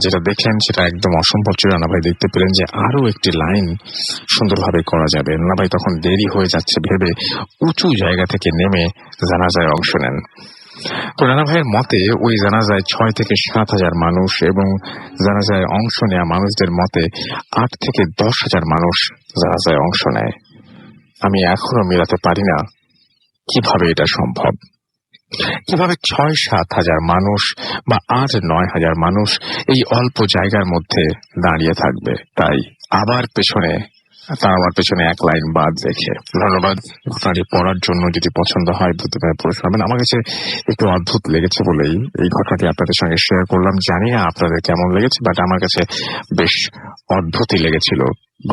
যেটা দেখলেন সেটা একদম অসম্ভব ছিল। রানা ভাই দেখতে পেলেন যে আরো একটি লাইন সুন্দরভাবে করা যাবে। রানা ভাই তখন দেরি হয়ে যাচ্ছে ভেবে উঁচু জায়গা থেকে নেমে জানাজায় অংশ নেন। তো রানা ভাইয়ের মতে ওই জানাজায় 6 থেকে 7 হাজার মানুষ এবং জানাজায় অংশ নেওয়া মানুষদের মতে 8 থেকে 10 হাজার মানুষ জানাজায় অংশ নেয়। আমি এখনো মেলাতে পারি না কিভাবে এটা সম্ভব, কিভাবে 6-7 হাজার মানুষ বা 8-9 হাজার মানুষ এই অল্প জায়গার মধ্যে দাঁড়িয়ে থাকবে। তাই আবার আমার পেছনে এক লাইন বাদ রেখে ধন্যবাদ। ঘটনাটি পড়ার জন্য যদি পছন্দ হয় পড়ে শোনাবেন। আমার কাছে একটু অদ্ভুত লেগেছে বলেই এই ঘটনাটি আপনাদের সঙ্গে শেয়ার করলাম। জানি না আপনাদের কেমন লেগেছে, বাট আমার কাছে বেশ অদ্ভুতই লেগেছিল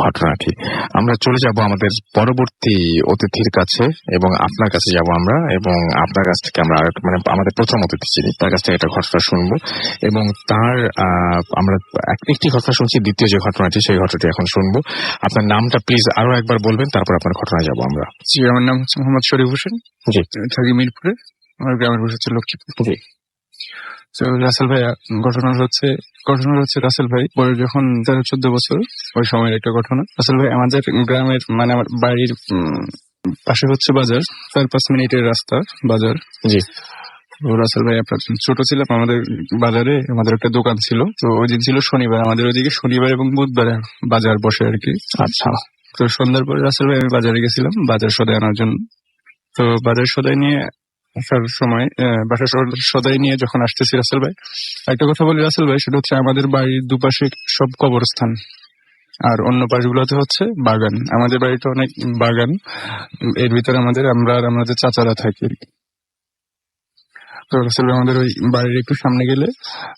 ঘটনাটি। আমরা চলে যাব আমাদের পরবর্তী অতিথির কাছে এবং আপনার কাছে যাব আমরা, এবং আপনার কাছ থেকে আমরা আমাদের প্রথম অতিথি যিনি তার কাছ থেকে একটা ঘটনা শুনবো এবং তার আমরা একটি ঘটনা শুনছি, দ্বিতীয় যে ঘটনাটি সেই ঘটনাটি এখন শুনবো। আপনার নামটা প্লিজ আরো একবার বলবেন, তারপর আপনার ঘটনায় যাব আমরা। জি, আমার নাম হচ্ছে মোহাম্মদ শরীফ হোসেন। জি, থাকি মিরপুরে। আমার গ্রামের বাসা হচ্ছে লক্ষ্মীপুর। জি, তো রাসেল ভাই, ঘটনা হচ্ছে রাসেল ভাই বয়স যখন 13-14 বছর, ওই সময়ের একটা ঘটনা। রাসেল ভাই আমাদের গ্রামের আমার বাড়ির পাশে হচ্ছে বাজার, 4-5 মিনিটের রাস্তা বাজার। জি। তো রাসেল ভাই আপনার ছোট ছিলাম, আমাদের বাজারে আমাদের একটা দোকান ছিল। তো ওই দিন ছিল শনিবার, আমাদের ওইদিকে শনিবার এবং বুধবারে বাজার বসে আর কি। আচ্ছা। তো সন্ধ্যার পরে রাসেল ভাই আমি বাজারে গেছিলাম বাজার সদাই আনার জন্য। তো বাজার সদাই নিয়ে আসার সময় বাসার সদাই নিয়ে যখন আসতেছি রাসেল ভাই, একটা কথা বলি রাসেল ভাই, সেটা হচ্ছে আমাদের বাড়ির দুপাশে সব কবরস্থান আর অন্য পাশগুলোতে হচ্ছে বাগান। আমাদের বাড়িটা অনেক বাগান, এর ভিতরে আমাদের চাচারা থাকে। তো রাসেল ভাই আমাদের ওই বাড়ির একটু সামনে গেলে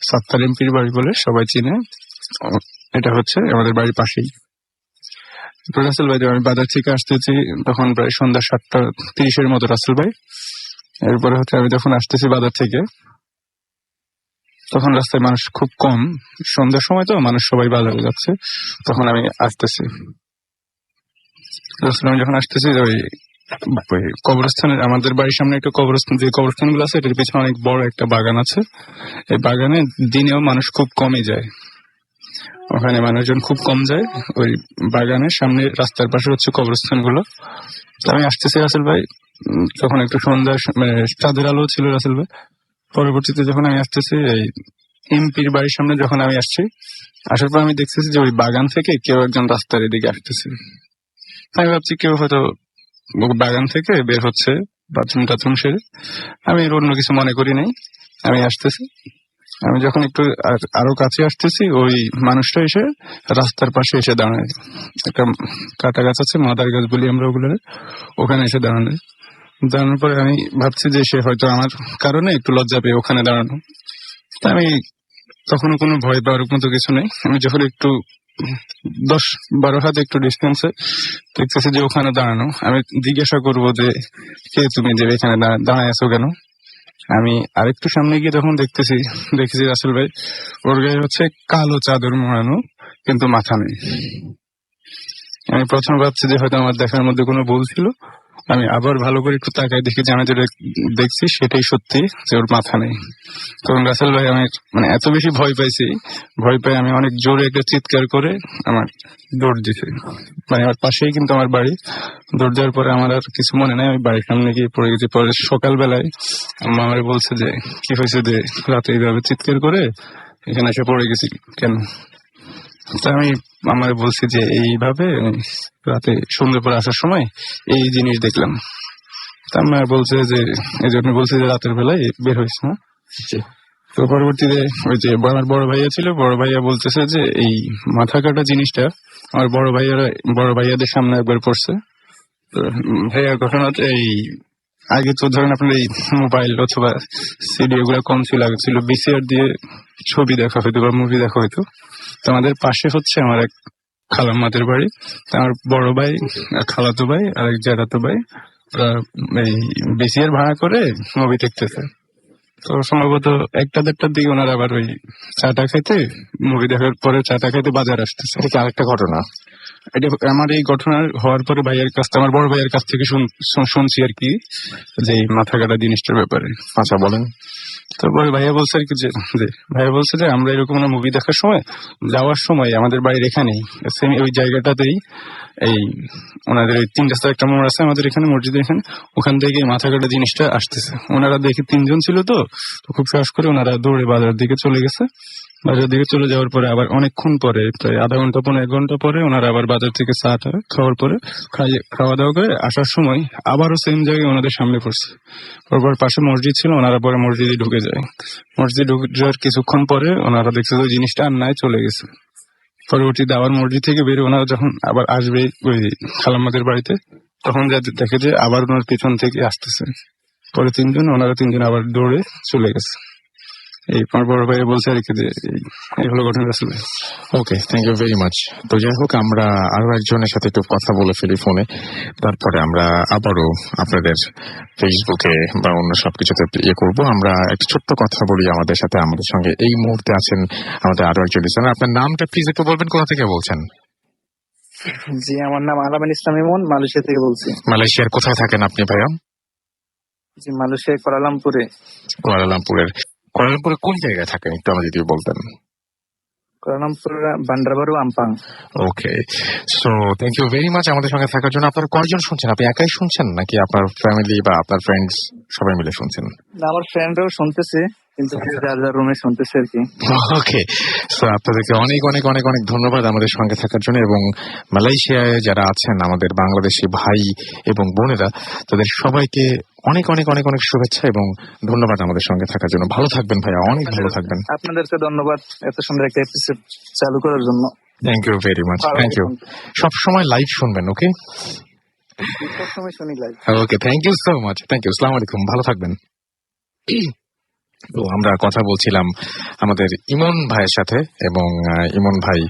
সাত্তার এমপির বাড়ি বলে সবাই চিনে, এটা হচ্ছে আমাদের বাড়ির পাশেই। তো রাসেল ভাই আমি বাজার থেকে আসতেছি তখন প্রায় সন্ধ্যা 7:30 মতো রাসেল ভাই। এরপরে হচ্ছে আমি যখন আসতেছি বাজার থেকে, তখন রাস্তায় মানুষ খুব কম, সন্ধ্যার সময় তো মানুষ সবাই বাজারে যাচ্ছে। তখন আমি আসতেছি, আমি যখন আসতেছি ওই কবরস্থানের, আমাদের বাড়ির সামনে একটা কবরস্থান, যে কবরস্থানগুলো আছে এটার পিছনে অনেক বড় একটা বাগান আছে। এই বাগানে দিনেও মানুষ খুব কমই যায়, ওখানে মানুষজন খুব কম যায়। ওই বাগানের সামনে রাস্তার পাশে হচ্ছে কবরস্থান গুলো। আমি আসতেছি রাসেল ভাই, তখন একটু সন্ধ্যা চাঁদের আলো ছিল রাসেল ভাই। পরবর্তীতে যখন আমি আসতেছি এই এমপির বাড়ির সামনে, যখন আমি আসছি, আসার পর আমি দেখতেছি যে ওই বাগান থেকে কেউ একজন রাস্তার এদিকে আসতেছে। আমি ভাবছি কেউ হয়তো বাগান থেকে বের হচ্ছে বাথরুম টাথরুম সেরে। আমি এর অন্য কিছু মনে করি নাই, আমি আসতেছি। আমি যখন একটু আরো কাছে আসতেছি, ওই মানুষটা এসে রাস্তার পাশে এসে দাঁড়ায়। একটা কাটা গাছ আছে, মাদার গাছ বলি আমরা ওগুলো, ওখানে এসে দাঁড়ানোর পরে আমি ভাবছি যে সে হয়তো আমার কারণে একটু লজ্জা পেয়ে ওখানে দাঁড়ানো। আমি তখনও কোনো ভয় পাওয়ার মতো কিছু নেই। আমি যখন একটু 10-12 হাত একটু ডিস্টেন্সে দেখতেছি যে ওখানে দাঁড়ানো, আমি জিজ্ঞাসা করবো যে কে তুমি, যে এখানে দাঁড়ায় আছো কেন? আমি আরেকটু সামনে গিয়ে যখন দেখেছি রাসেল ভাই, ওর গায়ে হচ্ছে কালো চাদর মোড়ানো, কিন্তু মাথা নেই। আমি প্রথম ভাবছি যে হয়তো আমার দেখার মধ্যে কোনো ভুল ছিল। আমি আবার ভালো করে একটু তাকায় দেখি যে আমি যেটা দেখছি সেটাই সত্যি, যে ওর মাথা নেই। তখন রাসেল ভাই আমি এত বেশি ভয় পাই, আমি অনেক জোরে একটা চিৎকার করে আমার দৌড় দিছি। আমার পাশেই কিন্তু আমার বাড়ি। দৌড় দেওয়ার পরে আমার আর কিছু মনে নাই, আমি বাড়ির সামনে গিয়ে পড়ে গেছি। পরে সকালবেলায় আম্মা আমারে বলছে যে কি হয়েছে, যে রাতে এইভাবে চিৎকার করে এখানে এসে পড়ে গেছি কেন? আমি আমার বলছি যে এইভাবে রাতে সন্ধ্যে পরে আসার সময় এই জিনিস দেখলাম। আমার বলছে যে এই জন্য বলছে যে রাতের বেলায় বের হয়েছে না। তো পরবর্তীতে ওই যে আমার বড় ভাইয়া ছিল, বড় ভাইয়া বলতেছে যে এই মাথা কাটা জিনিসটা আমার বড় ভাইয়াদের সামনে একবার পড়ছে। তো ভাইয়া ঘটনাতে এই আগে তো ধরেন আপনার এই মোবাইল অথবা সিডি এগুলো কম ছিল, আগে ছিল VCR দিয়ে ছবি দেখা হইতো বা মুভি দেখা হইতো। তো আমাদের পাশে হচ্ছে আমার এক খালাম্মাদের বাড়ি। আমার বড় ভাই, খালাতো ভাই আর এক জ্যাঠাতো ভাই, ওরা এই VCR ভাড়া করে মুভি দেখতেছে। তো সম্ভবত 1টা-1.5টার দিকে ওনারা আবার ওই চাটা খাইতে, মুভি দেখার পরে চাটা খাইতে বাজার আসতেছে। এটা কি আরেকটা ঘটনা? এটা আমার এই ঘটনা হওয়ার পরে ভাইয়ের কাছ থেকে, আমার বড় ভাইয়ের কাছ থেকে শুনছি আর কি, যে এই মাথা কাটা জিনিসটার ব্যাপারে। আচ্ছা বলেন। তারপরে ভাইয়া বলছে আর কি ভাইয়া বলছে যে আমরা এরকম মুভি দেখার সময় যাওয়ার সময় আমাদের বাড়ির এখানেই সেম ওই জায়গাটাতেই এই ওনাদের ওই 3 রাস্তার একটা মোড় আছে আমাদের এখানে, মসজিদের এখানে, ওখান থেকে মাথা কাটা জিনিসটা আসতেছে। ওনারা দেখে 3 জন ছিল, তো খুব সাহস করে ওনারা দৌড়ে বাজার দিকে চলে গেছে। বাজার দিকে চলে যাওয়ার পরে আবার অনেকক্ষণ পরে, প্রায় আধা ঘন্টা 1 ঘন্টা পরে, ওনারা আবার বাজার থেকে চাটা খাওয়ার পরে খাওয়া দাওয়া করে আসার সময় আবারও সেম জায়গায় ওনাদের সামনে পড়ছে। পরপর পাশে মসজিদ ছিল, ওনারা পরে মসজিদে ঢুকে যায়। মসজিদে ঢুকে যাওয়ার কিছুক্ষণ পরে ওনারা দেখছে যে জিনিসটা আর নাই, চলে গেছে। পরবর্তীতে আবার মসজিদ থেকে বেরিয়ে ওনারা যখন আবার আসবে ওই খালাম্মাদের বাড়িতে, তখন দেখে যে আবার ওনার পিছন থেকে আসতেছে। পরে ওনারা 3 জন আবার দৌড়ে চলে গেছে। এই আমার বড় ভাই বলছে আর কি যে এই হলো ঘটনা আসলে। ওকে, থ্যাংক ইউ ভেরি মাচ। তো যাই হোক, আমরা আরো একজনের সাথে একটু কথা বলে ফেলি ফোনে, তারপরে আমরা আবারও আপনাদের ফেসবুকে বা অন্য সবকিছুতে ইয়ে করবো। আমরা একটা ছোট্ট কথা বলি আমাদের সাথে। আমাদের সঙ্গে এই মুহূর্তে আছেন আমাদের আরো একজন লিসেনার। আপনার নামটা প্লিজ একটু বলবেন, কোথা থেকে বলছেন? জি, আমার নাম আলামিন ইসলাম ইমন, মালয়েশিয়া থেকে বলছি। মালয়েশিয়ার কোথায় থাকেন আপনি ভাইয়া? জি, মালয়েশিয়ার কুয়ালালামপুরে। কুয়ালালামপুরে কোন জায়গায় থাকেন একটু আমাকে যদি বলতেন। Kuala Lumpur, Bandar Baru, Ampang. Okay, so thank you very much আমাদের সঙ্গে থাকার জন্য। আপনারা কয়জন শুনছেন? আপনি একাই শুনছেন নাকি আপনার ফ্যামিলি বা আপনার ফ্রেন্ডস সবাই মিলে শুনছেন? না, আমার ফ্রেন্ডরাও শুনতেছে, কিন্তু যার যার রুমে শুনতেছে আর কি। ওকে, সো আপনাদেরকে অনেক অনেক অনেক অনেক ধন্যবাদ আমাদের সঙ্গে থাকার জন্য। এবং মালয়েশিয়ায় যারা আছেন আমাদের বাংলাদেশি ভাই এবং বোনেরা, তাদের সবাইকে অনেক অনেক অনেক অনেক শুভেচ্ছা এবং ধন্যবাদ আমাদের সঙ্গে থাকার জন্য। ভালো থাকবেন ভাইয়া, অনেক ভালো থাকবেন। আপনাদেরকে ধন্যবাদ এত সুন্দর একটা এপিসোড চালু করার জন্য। Thank you very much, thank you. সবসময় লাইভ শুনবেন, ওকে? সবসময় শুনি live. Okay, thank you so much, thank you. আসসালামু আলাইকুম, ভালো থাকবেন। তো আমরা কথা বলছিলাম আমাদের ইমন ভাইয়ের সাথে এবং ইমন ভাই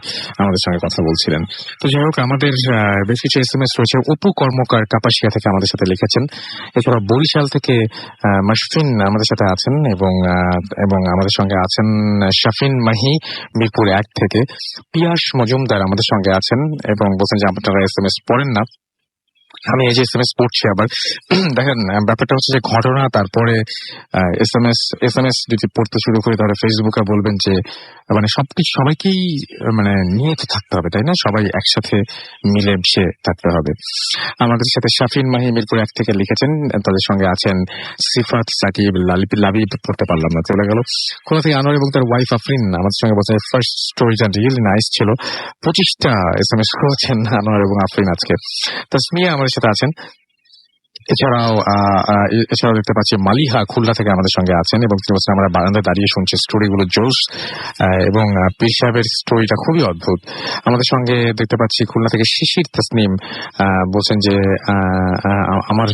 আমাদের সঙ্গে কথা বলছিলেন। তো যাই হোক, আমাদের বেশ কিছু SMS রয়েছে। অপু কর্মকার কাপাসিয়া থেকে আমাদের সাথে লিখেছেন। এছাড়া বরিশাল থেকে মাশফিন আমাদের সাথে আছেন এবং আমাদের সঙ্গে আছেন শাফিন মাহি মিরপুর 1 থেকে। পিয়াস মজুমদার আমাদের সঙ্গে আছেন এবং বলছেন যে আপনারা SMS পড়েন না। আমি এই যে SMS পড়ছি আবার। দেখেন, ব্যাপারটা হচ্ছে যে ঘটনা, তারপরে SMS যদি পড়তে শুরু করি তাহলে ফেসবুকে বলবেন যে মানে সবকিছু সবাইকেই মানে নিয়ে তো থাকতে হবে, তাই না? সবাই একসাথে মিলে মিশে থাকতে হবে। আমাদের সাথে শাফিন মাহি মিরপুর 1 থেকে লিখেছেন। তাদের সঙ্গে আছেন সিফাত, সাকিব, লাবিব পড়তে পারলাম না, চলে গেল। কোথা থেকে আনোয়ার এবং তার ওয়াইফ আফরিন আমাদের সঙ্গে বলছে ফার্স্ট স্টোরিটা রিয়েলি নাইস ছিল। 25টা SMS করেছেন আনোয়ার এবং আফরিন আজকে। তাসমিয়া আমাদের সাথে আছেন। এছাড়াও দেখতে পাচ্ছি মালিহা খুলনা থেকে আমাদের সঙ্গে আছেন এবং তিনি বলছেন আমরা বারান্দায় দাঁড়িয়ে শুনছি স্টোরিগুলো জোশ, এবং পীর সাহেবের স্টোরিটা খুবই অদ্ভুত। আমাদের সঙ্গে দেখতে পাচ্ছি খুলনা থেকে শিশির তাসনিম বলছেন যে আমার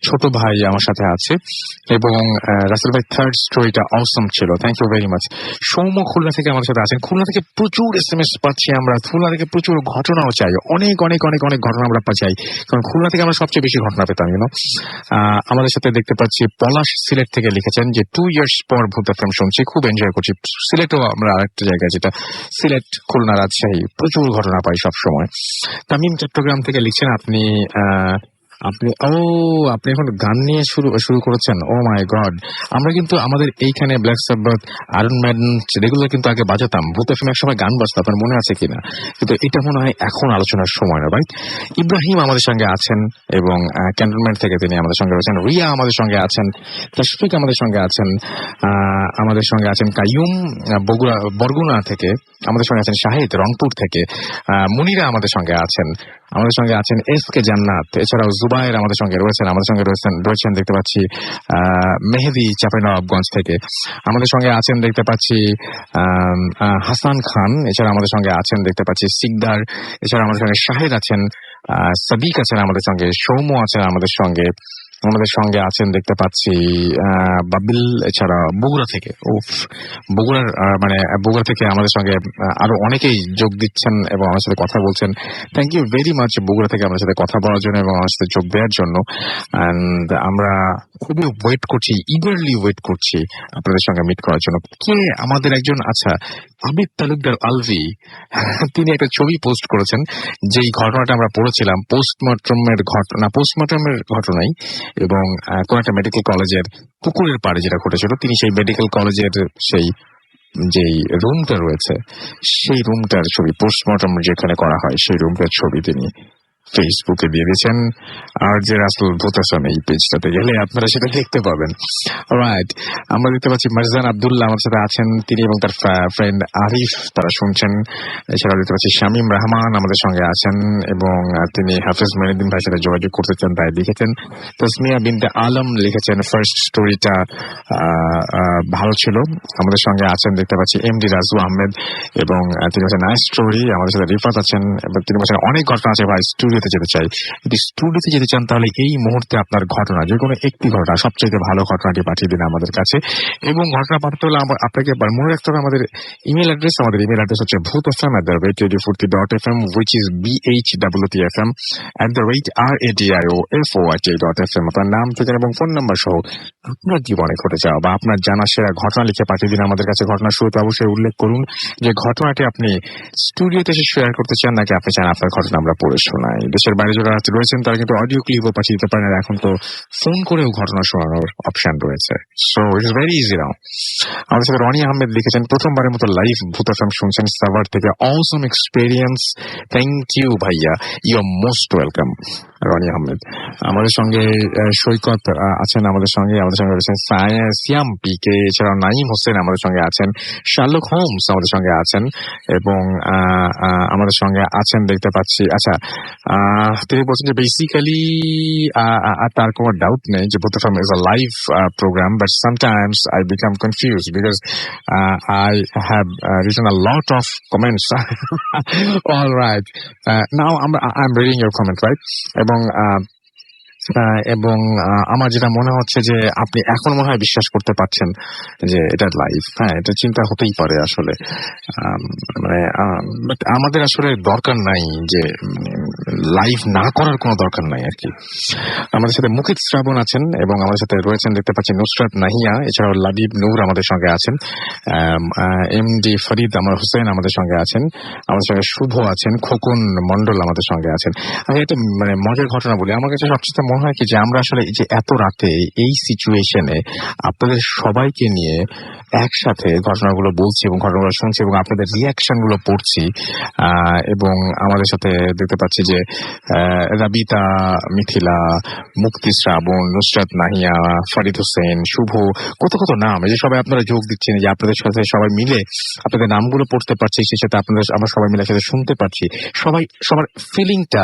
ছোট ভাই আমার সাথে আছে এবং রাসেল ভাই থার্ড স্টোরিটা অসম ছিল, থ্যাংক ইউ ভেরি মাচ। সৌম্য খুলনা থেকে আমাদের সাথে আছেন। খুলনা থেকে প্রচুর SMS পাচ্ছি আমরা। খুলনা থেকে প্রচুর ঘটনাও চাই, অনেক অনেক অনেক অনেক ঘটনা আমরা চাই, কারণ খুলনা থেকে আমরা সবচেয়ে বেশি ঘটনা পেতাম। আমাদের সাথে দেখতে পাচ্ছি পলাশ সিলেট থেকে লিখেছেন যে 2 ইয়ার্স পর ভূত এফএম শুনছি, খুব এনজয় করছি। সিলেটও আমরা আরেকটা জায়গা, যেটা সিলেট, খুলনা, রাজশাহী, প্রচুর ঘটনা পাই সব সময়। তামিম চট্টগ্রাম থেকে লিখছেন আপনি এখন গান নিয়ে শুরু করেছেন। ও মাই গড, আমরা কিন্তু আমাদের এইখানে black Sabbath, iron maiden regular কিন্তু আগে বাজাতাম। ভূত এফএম এক সময় গান বাজতো, আপনার মনে আছে কিনা? কিন্তু এটা মনে হয় এখন আলোচনার সময় না, ভাই। ইব্রাহিম আমাদের সঙ্গে আছেন এবং ক্যান্টনমেন্ট থেকে তিনি আমাদের সঙ্গে রয়েছেন। রিয়া আমাদের সঙ্গে আছেন। তাশফিক আমাদের সঙ্গে আছেন। আমাদের সঙ্গে আছেন কাইয়ুম বরগুনা থেকে। আমাদের সঙ্গে আছেন শাহিদ রংপুর থেকে। মুনিরা আমাদের সঙ্গে আছেন। আমাদের সঙ্গে আছেন SK জান্নাত। এছাড়াও জুবায়ের আমাদের সঙ্গে রয়েছেন দেখতে পাচ্ছি মেহেদি চাঁপাইনবাবগঞ্জ থেকে। আমাদের সঙ্গে আছেন দেখতে পাচ্ছি হাসান খান। এছাড়া আমাদের সঙ্গে আছেন দেখতে পাচ্ছি সিকদার। এছাড়া আমাদের সঙ্গে শাহিদ আছেন, সাদিক আছেন আমাদের সঙ্গে, সৌম্য আছেন আমাদের সঙ্গে, আমাদের সঙ্গে আছেন দেখতে পাচ্ছি বাবিল, এছাড়া বগুড়া থেকে বগুড়ার মানে বগুড়া থেকে আমাদের সঙ্গে আরো অনেকেই যোগ দিচ্ছেন এবং আমার সাথে কথা বলছেন। Thank you very much Bogura থেকে আমার সাথে কথা বলার জন্য এবং আমার সাথে যোগ দেওয়ার জন্য। অ্যান্ড আমরা খুবই ওয়েট করছি, ইগারলি ওয়েট করছি আপনাদের সঙ্গে মিট করার জন্য। কে আমাদের একজন, আচ্ছা, আবিদ তালুকদার আলভি, তিনি একটা ছবি পোস্ট করেছেন যেই ঘটনাটা আমরা পড়েছিলাম, পোস্টমর্টমের ঘটনাই, এবং কোন একটা মেডিকেল কলেজের পুকুরের পাড়ে যেটা ঘটেছিল। তিনি সেই মেডিকেল কলেজের সেই যেই রুমটা রয়েছে সেই রুমটার ছবি, পোস্টমর্টম যেখানে করা হয় সেই রুমটার ছবি তিনি ফেসবুকে দিয়ে দিয়েছেন। আর যে রাসেল ভূতাসন, এই পেজটাতে গেলে আপনারা সেটা দেখতে পাবেন। রাইট, আমরা দেখতে পাচ্ছি মারজান আব্দুল্লাহ আমার সাথে আছেন, তিনি এবং তার ফ্রেন্ড আরিফ তারা শুনছেন। এছাড়াও দেখতে পাচ্ছি শামীম রহমান আমাদের সঙ্গে আছেন এবং তিনি হাফিজ মঈনুদ্দিন ভাইয়ের সাথে যোগাযোগ করতে চান তাই লিখেছেন। তসমিয়া বিনতে আলম লিখেছেন ফার্স্ট স্টোরিটা ভালো ছিল। আমাদের সঙ্গে আছেন দেখতে পাচ্ছি এমডি রাজু আহমেদ এবং তিনি বলছেন নাইস স্টোরি। আমাদের সাথে রিফাত আছেন এবং তিনি বলছেন অনেক ঘটনা আছে ভাই, স্টুডিওতে যেতে চাই। যদি স্টুডিওতে যেতে চান তাহলে এই মুহূর্তে আপনার ঘটনা, যে কোনো একটি ঘটনা, সবচেয়ে ভালো ঘটনাটি পাঠিয়ে দিন আমাদের কাছে। এবং ঘটনা পাঠাতে হলে আপনাকে মনে রাখতে হবে আমাদের ইমেল অ্যাড্রেস। আমাদের ইমেল অ্যাড্রেস হচ্ছে bhutfm@radiofurti.fm, which is bhwtfm@radiofoit.fm। আপনার নাম, ঠিকানা এবং ফোন নাম্বার সহ আপনার জীবনে ঘটে যাওয়া বা আপনার জানা সেরা ঘটনা লিখে পাঠিয়ে দিন আমাদের কাছে। ঘটনার শুরুতে অবশ্যই উল্লেখ করুন যে ঘটনাটি আপনি স্টুডিওতে এসে শেয়ার করতে চান নাকি আপনি চান আপনার ঘটনা আমরা পড়ে শোনাই। দেশের বাইরে যারা রয়েছেন তারা কিন্তু অডিও ক্লিপও পাঠিয়ে দিতে পারেন, এখন তো ফোন করেও ঘটনা শোনানোর অপশন রয়েছে। So it is very easy now. আমাদের সাথে রনি আহমেদ লিখেছেন প্রথমবারের মতো লাইভ ভূত এফএম শুনছেন সাভার থেকে, অসম এক্সপেরিয়েন্স, থ্যাংক ইউ ভাইয়া, you are most welcome Rony Ahmed. আমাদের সঙ্গে সৈকত আছেন, আমাদের সঙ্গে রয়েছেন সিয়াম পিকে, এছাড়াও নাইম হোসেন আমাদের সঙ্গে আছেন, শার্লক হোমস আমাদের সঙ্গে আছেন এবং আমাদের সঙ্গে আছেন দেখতে পাচ্ছি। আচ্ছা, তিনি বলছেন যে বেসিক্যালি তার কোনো ডাউট নেই যে ভূত FM is a live program, but sometimes I become confused because I have written a lot of comments. All right, now I'm reading your comment, right? এবং আমার যেটা মনে হচ্ছে যে আপনি এখন মনে হয় বিশ্বাস করতে পারছেন যে এটা লাইভ। হ্যাঁ, এটা চিন্তা হতেই পারে আসলে, মানে বাট আমাদের আসলে দরকার নাই যে লাইভ না করার কোনো দরকার নাই আর কি। আমাদের সাথে মুকিত শ্রাবণ আছেন এবং আমাদের সাথে রয়েছেন দেখতে পাচ্ছি নুসরাত নাহিয়া, এছাড়াও লাবিব নূর আমাদের সঙ্গে আছেন, এমডি ফরিদ আমার হোসেন আমাদের সঙ্গে আছেন, আমাদের সঙ্গে শুভ আছেন, খোকন মন্ডল আমাদের সঙ্গে আছেন। আমি একটা মানে মজার ঘটনা বলি, আমার কাছে সবচেয়ে মনে হয় কি যে আমরা আসলে এই যে এত রাতে এই সিচুয়েশনে আপনাদের সবাইকে নিয়ে একসাথে ঘটনাগুলো বলছি এবং ঘটনাগুলো শুনছি এবং আপনাদের রিয়াকশন গুলো পড়ছি, এবং আমাদের সাথে দেখতে পাচ্ছি যে রাবিতা, মিথিলা, মুক্তি শ্রাবণ, নুসরাত নাহিয়া, ফরিদ হোসেন, শুভ, কত কত নাম, এই যে সবাই আপনারা যোগ দিচ্ছেন, যে আপনাদের সাথে সবাই মিলে আপনাদের নামগুলো পড়তে পারছি, সেই সাথে আমরা সবাই মিলে সাথে শুনতে পারছি। সবার ফিলিংটা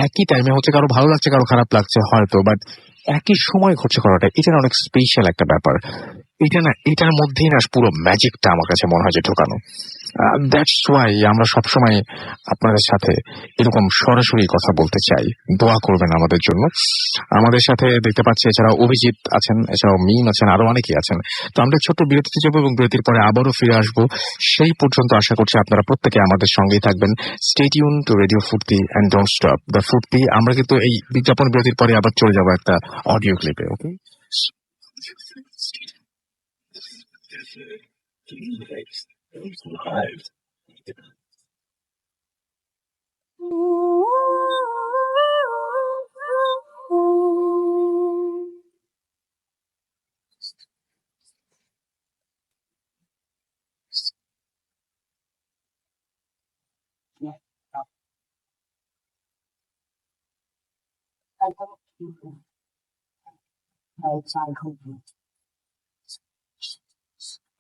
একই টাইমে হচ্ছে, কারো ভালো লাগছে কারো খারাপ লাগছে হয়তো, বাট একই সময় ঘটছে করাটা, এটা অনেক স্পেশাল একটা ব্যাপার। এটার মধ্যেই না পুরো ম্যাজিকটা আমার কাছে মনে হয় যে ঢোকানো। দ্যাটস ওয়াই আমরা সবসময় আপনাদের সাথে এরকম সরাসরি কথা বলতে চাই। দোয়া করবেন আমাদের জন্য। আমাদের সাথে দেখতে পাচ্ছি এছাড়াও অভিজিৎ আছেন, এছাড়াও মিম আছেন, আরো অনেকেই আছেন। তো আমরা ছোট্ট বিরতিতে যাবো এবং বিরতির পরে আবারও ফিরে আসবো। সেই পর্যন্ত আশা করছি আপনারা প্রত্যেকে আমাদের সঙ্গেই থাকবেন। Stay tune two radio Foorti and don't stop the ফুর্তি। আমরা কিন্তু এই বিজ্ঞাপন বিরতির পরে আবার চলে যাবো একটা অডিও ক্লিপে। ওকে,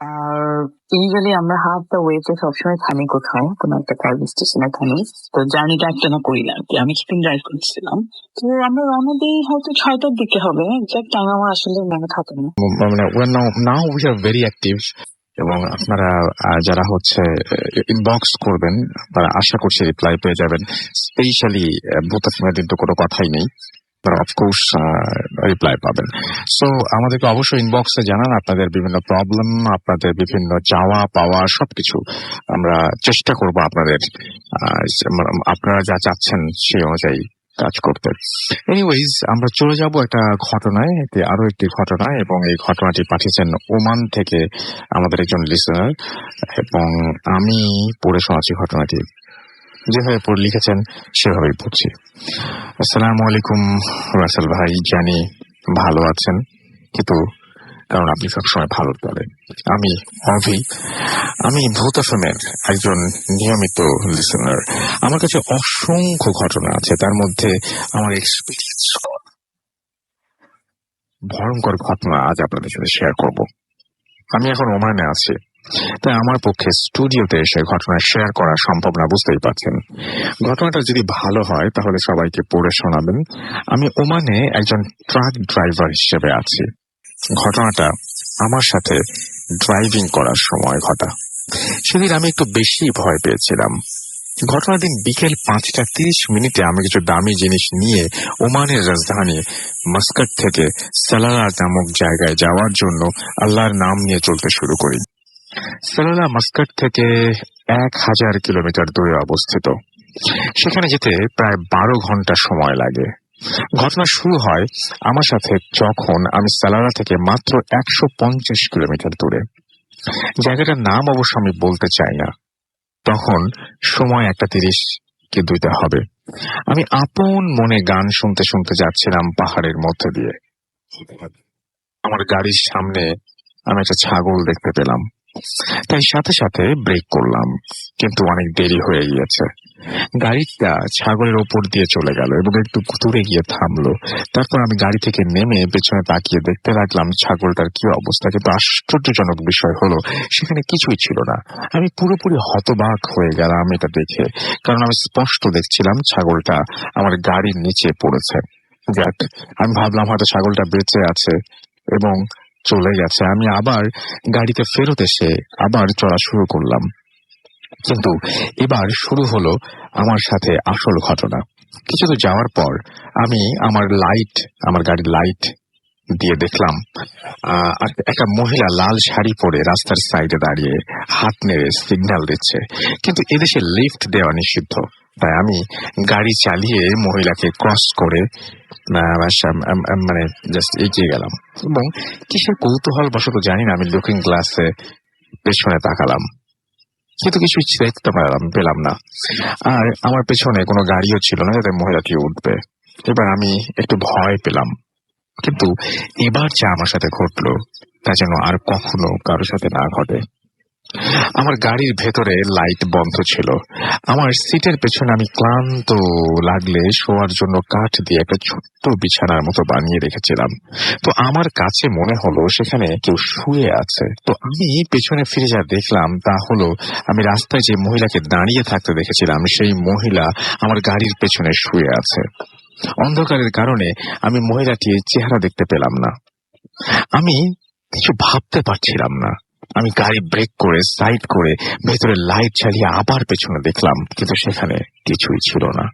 আর ইউজুয়ালি আমরা হাফ দ্য ওয়েতে সবসময় থামি কোথাও, কোনো একটা সার্ভিস স্টেশনে থামি। তো জার্নিটা একটা না করি না আর কি। আমি সেদিন ড্রাইভ করছিলাম, তো আমরা রওনা দিই হয়তো 6টার দিকে হবে, এক্সাক্ট টাইম আমার আসলে মনে থাকে না। মানে now we are very active এবং আপনারা যারা হচ্ছে ইনবক্স করবেন তারা আশা করছি রিপ্লাই পেয়ে যাবেন। স্পেশালি ভূত এফএম এর তো কোনো কথাই নেই, তারা অফকোর্স রিপ্লাই পাবেন। সো আমাদেরকে অবশ্যই ইনবক্সে জানান আপনাদের বিভিন্ন প্রবলেম, আপনাদের বিভিন্ন চাওয়া পাওয়া সবকিছু আমরা চেষ্টা করব আপনাদের আপনারা যা চাচ্ছেন সেই অনুযায়ী কাজ করতে। এনিওয়েজ, আমরা চলে যাব একটা ঘটনায়, আরো একটি ঘটনা, এবং এই ঘটনাটি পাঠিয়েছেন ওমান থেকে আমাদের একজন লিসেনার, এবং আমি পড়ে শোনাচ্ছি ঘটনাটি। যেভাবে পড়ে লিখেছেন সেভাবেই পড়ছি। আসসালামু আলাইকুম রাসেল ভাই, জানি ভালো আছেন, কিন্তু কারণ আপনি সবসময় ভালো বলেন। আমি অভি, আমি ভূত এফএমের একজন নিয়মিত লিসেনার। আমার কাছে অসংখ্য ঘটনা আছে, তার মধ্যে আমার এক্সপিরিয়েন্স ভয়ঙ্কর ঘটনা আজ আপনাদের সাথে শেয়ার করব। আমি এখন ওমানে আছি, তাই আমার পক্ষে স্টুডিওতে এসে ঘটনা শেয়ার করা সম্ভব না, বুঝতেই পারছেন। ঘটনাটা যদি ভালো হয় তাহলে সবাইকে পড়ে শোনাবেন। আমি ওমানে একজন ট্রাক ড্রাইভার হিসেবে আছি। ঘটনাটা আমার সাথে ড্রাইভিং করার সময় ঘটা। সেদিন আমি একটু বেশি ভয় পেয়েছিলাম। ঘটনার দিন বিকেল 5:30 আমি কিছু দামি জিনিস নিয়ে ওমানের রাজধানী মাস্কাট থেকে সালালা নামক জায়গায় যাওয়ার জন্য আল্লাহর নাম নিয়ে চলতে শুরু করি। সালালা মাস্কাট থেকে 1000 কিলোমিটার দূরে অবস্থিত। সেখানে যেতে প্রায় 12 ঘন্টা সময় লাগে। ঘটনা শুরু হয় আমার সাথে যখন আমি সালালা থেকে মাত্র 150 কিলোমিটার দূরে। জায়গাটার নাম অবশ্য আমি বলতে চাই না। তখন সময় 1:30 কি 2টা হবে। আমি আপন মনে গান শুনতে শুনতে যাচ্ছিলাম পাহাড়ের মধ্যে দিয়ে। আমার গাড়ির সামনে আমি একটা ছাগল দেখতে পেলাম, তাই সাথে সাথে ব্রেক করলাম, কিন্তু অনেক দেরি হয়ে গিয়েছে। গাড়িটা ছাগলের ওপর দিয়ে চলে গেল এবং একটু দূরে গিয়ে থামলো। তারপর আমি গাড়ি থেকে নেমে পেছনে তাকিয়ে দেখতে লাগলাম ছাগলটার কি অবস্থা, কিন্তু আশ্চর্যজনক বিষয় হলো সেখানে কিছুই ছিল না। আমি পুরোপুরি হতবাক হয়ে গেলাম এটা দেখে, কারণ আমি স্পষ্ট দেখছিলাম ছাগলটা আমার গাড়ির নিচে পড়েছে। যাক, আমি ভাবলাম হয়তো ছাগলটা বেঁচে আছে এবং চলে গেছে। আমি আবার গাড়িতে ফেরত এসে আবার চলা শুরু করলাম, কিন্তু এবার শুরু হলো আমার সাথে আসল ঘটনা। কিছু তো যাওয়ার পর আমি আমার গাড়ির লাইট দিয়ে দেখলাম একটা মহিলা লাল শাড়ি পরে রাস্তার সাইডে দাঁড়িয়ে হাত নেড়ে সিগন্যাল দিচ্ছে, কিন্তু এদেশে লিফট দেওয়া নিষিদ্ধ। তাই আমি গাড়ি চালিয়ে মহিলাকে ক্রস করে মানে জাস্ট এগিয়ে গেলাম, এবং কিসের কৌতূহল বশত জানি না আমি লুকিং গ্লাসে পেছনে তাকালাম, কিন্তু কিছু দেখতে পেলাম না। আর আমার পেছনে কোনো গাড়িও ছিল না যাতে মহিলাটি উঠবে। এবার আমি একটু ভয় পেলাম, কিন্তু এবার যা আমার সাথে ঘটলো তা যেন আর কখনো কারোর সাথে না ঘটে। আমার গাড়ির ভেতরে লাইট বন্ধ ছিল। আমার সিটের পেছনে আমি ক্লান্ত লাগলে শোয়ার জন্য কাঠ দিয়ে একটা ছোট্ট বিছানার মতো বানিয়ে রেখেছিলাম। তো আমার কাছে মনে হলো সেখানে কেউ শুয়ে আছে। তো আমি পেছনে ফিরে যা দেখলাম তা হলো আমি রাস্তায় যে মহিলাকে দাঁড়িয়ে থাকতে দেখেছিলাম সেই মহিলা আমার গাড়ির পেছনে শুয়ে আছে। অন্ধকারের কারণে আমি মহিলাটির চেহারা দেখতে পেলাম না। আমি কিছু ভাবতে পারছিলাম না। আমি গাড়ি ব্রেক করে সাইড করে ভেতরে লাইট জ্বালিয়ে আবার পেছনে দেখলাম, কিন্তু সেখানে কিছুই ছিল না।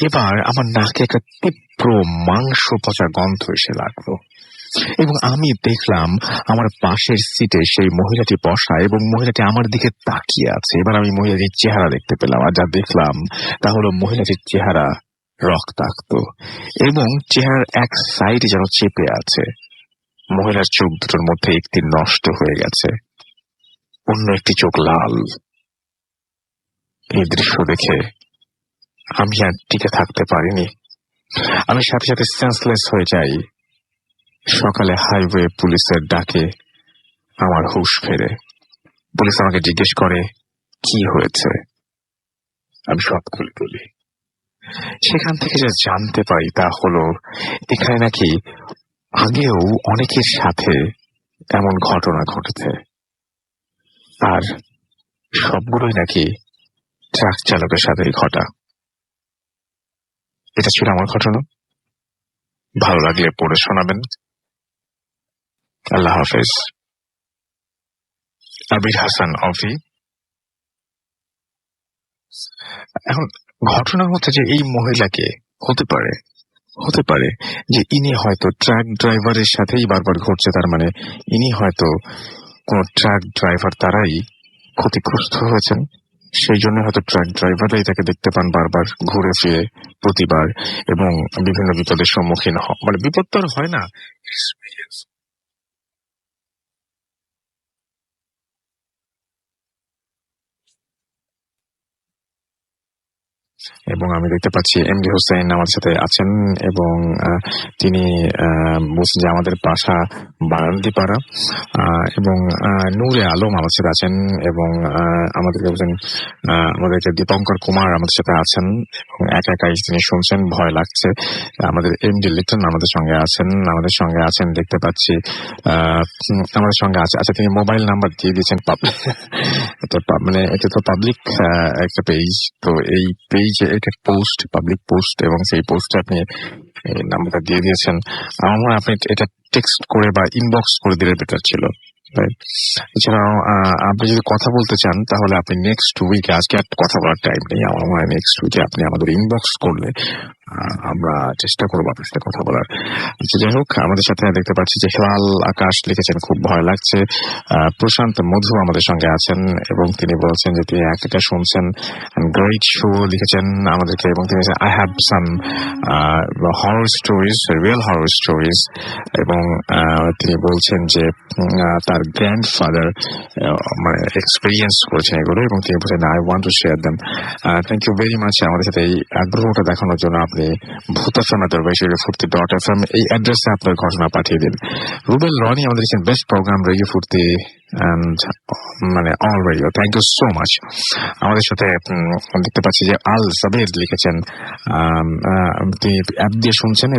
এবার আমার নাকে একটা তীব্র মাংস পচা গন্ধ এসে লাগলো, এবং আমি দেখলাম আমার পাশের সিটে সেই মহিলাটি বসা এবং মহিলাটি আমার দিকে তাকিয়ে আছে। এবার আমি মহিলাটির চেহারা দেখতে পেলাম, আর যা দেখলাম তা হলো মহিলাটির চেহারা রক্তাক্ত এবং চেহারার এক সাইডে যেন চেপে আছে। মহিলার চোখ দুটোর মধ্যে একটি নষ্ট হয়ে গেছে, অন্য একটি চোখ লাল। এই দৃশ্য দেখে আমি আর টিকে থাকতে পারিনি। আমি সাথে সাথে সেন্সলেস হয়ে যাই। সকালে হাইওয়ে পুলিশের ডাকে আমার হুঁশ ফেরে। পুলিশ আমাকে জিজ্ঞেস করে কি হয়েছে। আমি সব খুলে বলি। সেখান থেকে যা জানতে পারি তা হলো এখানে নাকি আগেও অনেকের সাথে এমন ঘটনা ঘটেছে, আর সবগুলোই নাকি ট্রাক চালকের সাথে ঘটা। এটা ছিল আমার ঘটনা। ভালো লাগলে পড়ে শোনাবেন। আল্লাহ হাফেজ। আবির হাসান, অভি। এখন ঘটনা হচ্ছে যে এই মহিলাকে হতে পারে হতে পারে যে ইনি হয়তো ট্রাক ড্রাইভারের সাথেই বারবার ঘটছে, তার মানে ইনি হয়তো কোন ট্রাক ড্রাইভার তারাই ক্ষতিগ্রস্ত হয়েছেন, সেই জন্য হয়তো ট্রাক ড্রাইভাররাই তাকে দেখতে পান বারবার ঘুরে ফিরে প্রতিবার, এবং বিভিন্ন বিপদের সম্মুখীন মানে বিপদ তো আর হয় না, experience। এবং আমি দেখতে পাচ্ছি এমডি হোসেন আমাদের সাথে আছেন, এবং তিনি বলছেন যে আমাদের বাসা বারান্দিপাড়া, এবং নূরে আলম আমাদের সাথে আছেন, এবং আমাদেরকে বলছেন আমাদেরকে দীপঙ্কর কুমার আমাদের সাথে আছেন, এবং একা একাই তিনি শুনছেন, ভয় লাগছে। আমাদের এমডি লিটন আমাদের সঙ্গে আছেন দেখতে পাচ্ছি, আমাদের সঙ্গে আছে। আচ্ছা, তিনি মোবাইল নাম্বার দিয়ে দিয়েছেন, মানে এটা তো পাবলিক একটা পেজ, তো এই পেজ এটা পোস্ট, পাবলিক পোস্ট, এবং সেই পোস্টে আপনি নাম্বারটা দিয়ে দিয়েছেন। আমার মনে হয় আপনি এটা টেক্সট করে বা ইনবক্স করে দিলে বেটার ছিল। এছাড়াও আপনি যদি কথা বলতে চান তাহলে আপনি নেক্সট উইকে, আজকে আর কথা বলার টাইম নেই, আমার মনে হয় নেক্সট উইকে আপনি আমাদের ইনবক্স করলে আমরা চেষ্টা করবো আপনার সাথে কথা বলার। আচ্ছা, যাই হোক, আমাদের সাথে দেখতে পাচ্ছি যে হেলাল আকাশ লিখেছেন খুব ভয় লাগছে। প্রশান্ত মধু আমাদের সঙ্গে আছেন, এবং তিনি বলছেন যে তিনি একটা শুনছেন, গ্রেট শো লিখেছেন আমাদেরকে, এবং তিনি I have some horror stories, real horror stories, এবং তিনি বলছেন যে তার গ্র্যান্ডফাদার মানে এক্সপিরিয়েন্স করেছেন এগুলো, এবং তিনি বলছেন I want to share them. Thank you very much আমাদের সাথে এই আগ্রহটা দেখানোর জন্য। আপনি ভূত FM@radio40.fm এই অ্যাড্রেসে আপনার ঘটনা পাঠিয়ে দিন। রুবেল রনি আমাদের best program radio Foorti and মানে all radio, thank you so much. আমাদের সাথে দেখতে পাচ্ছি যে আল সাবের লিখেছেন, তিনি অ্যাপ দিয়ে শুনছেন।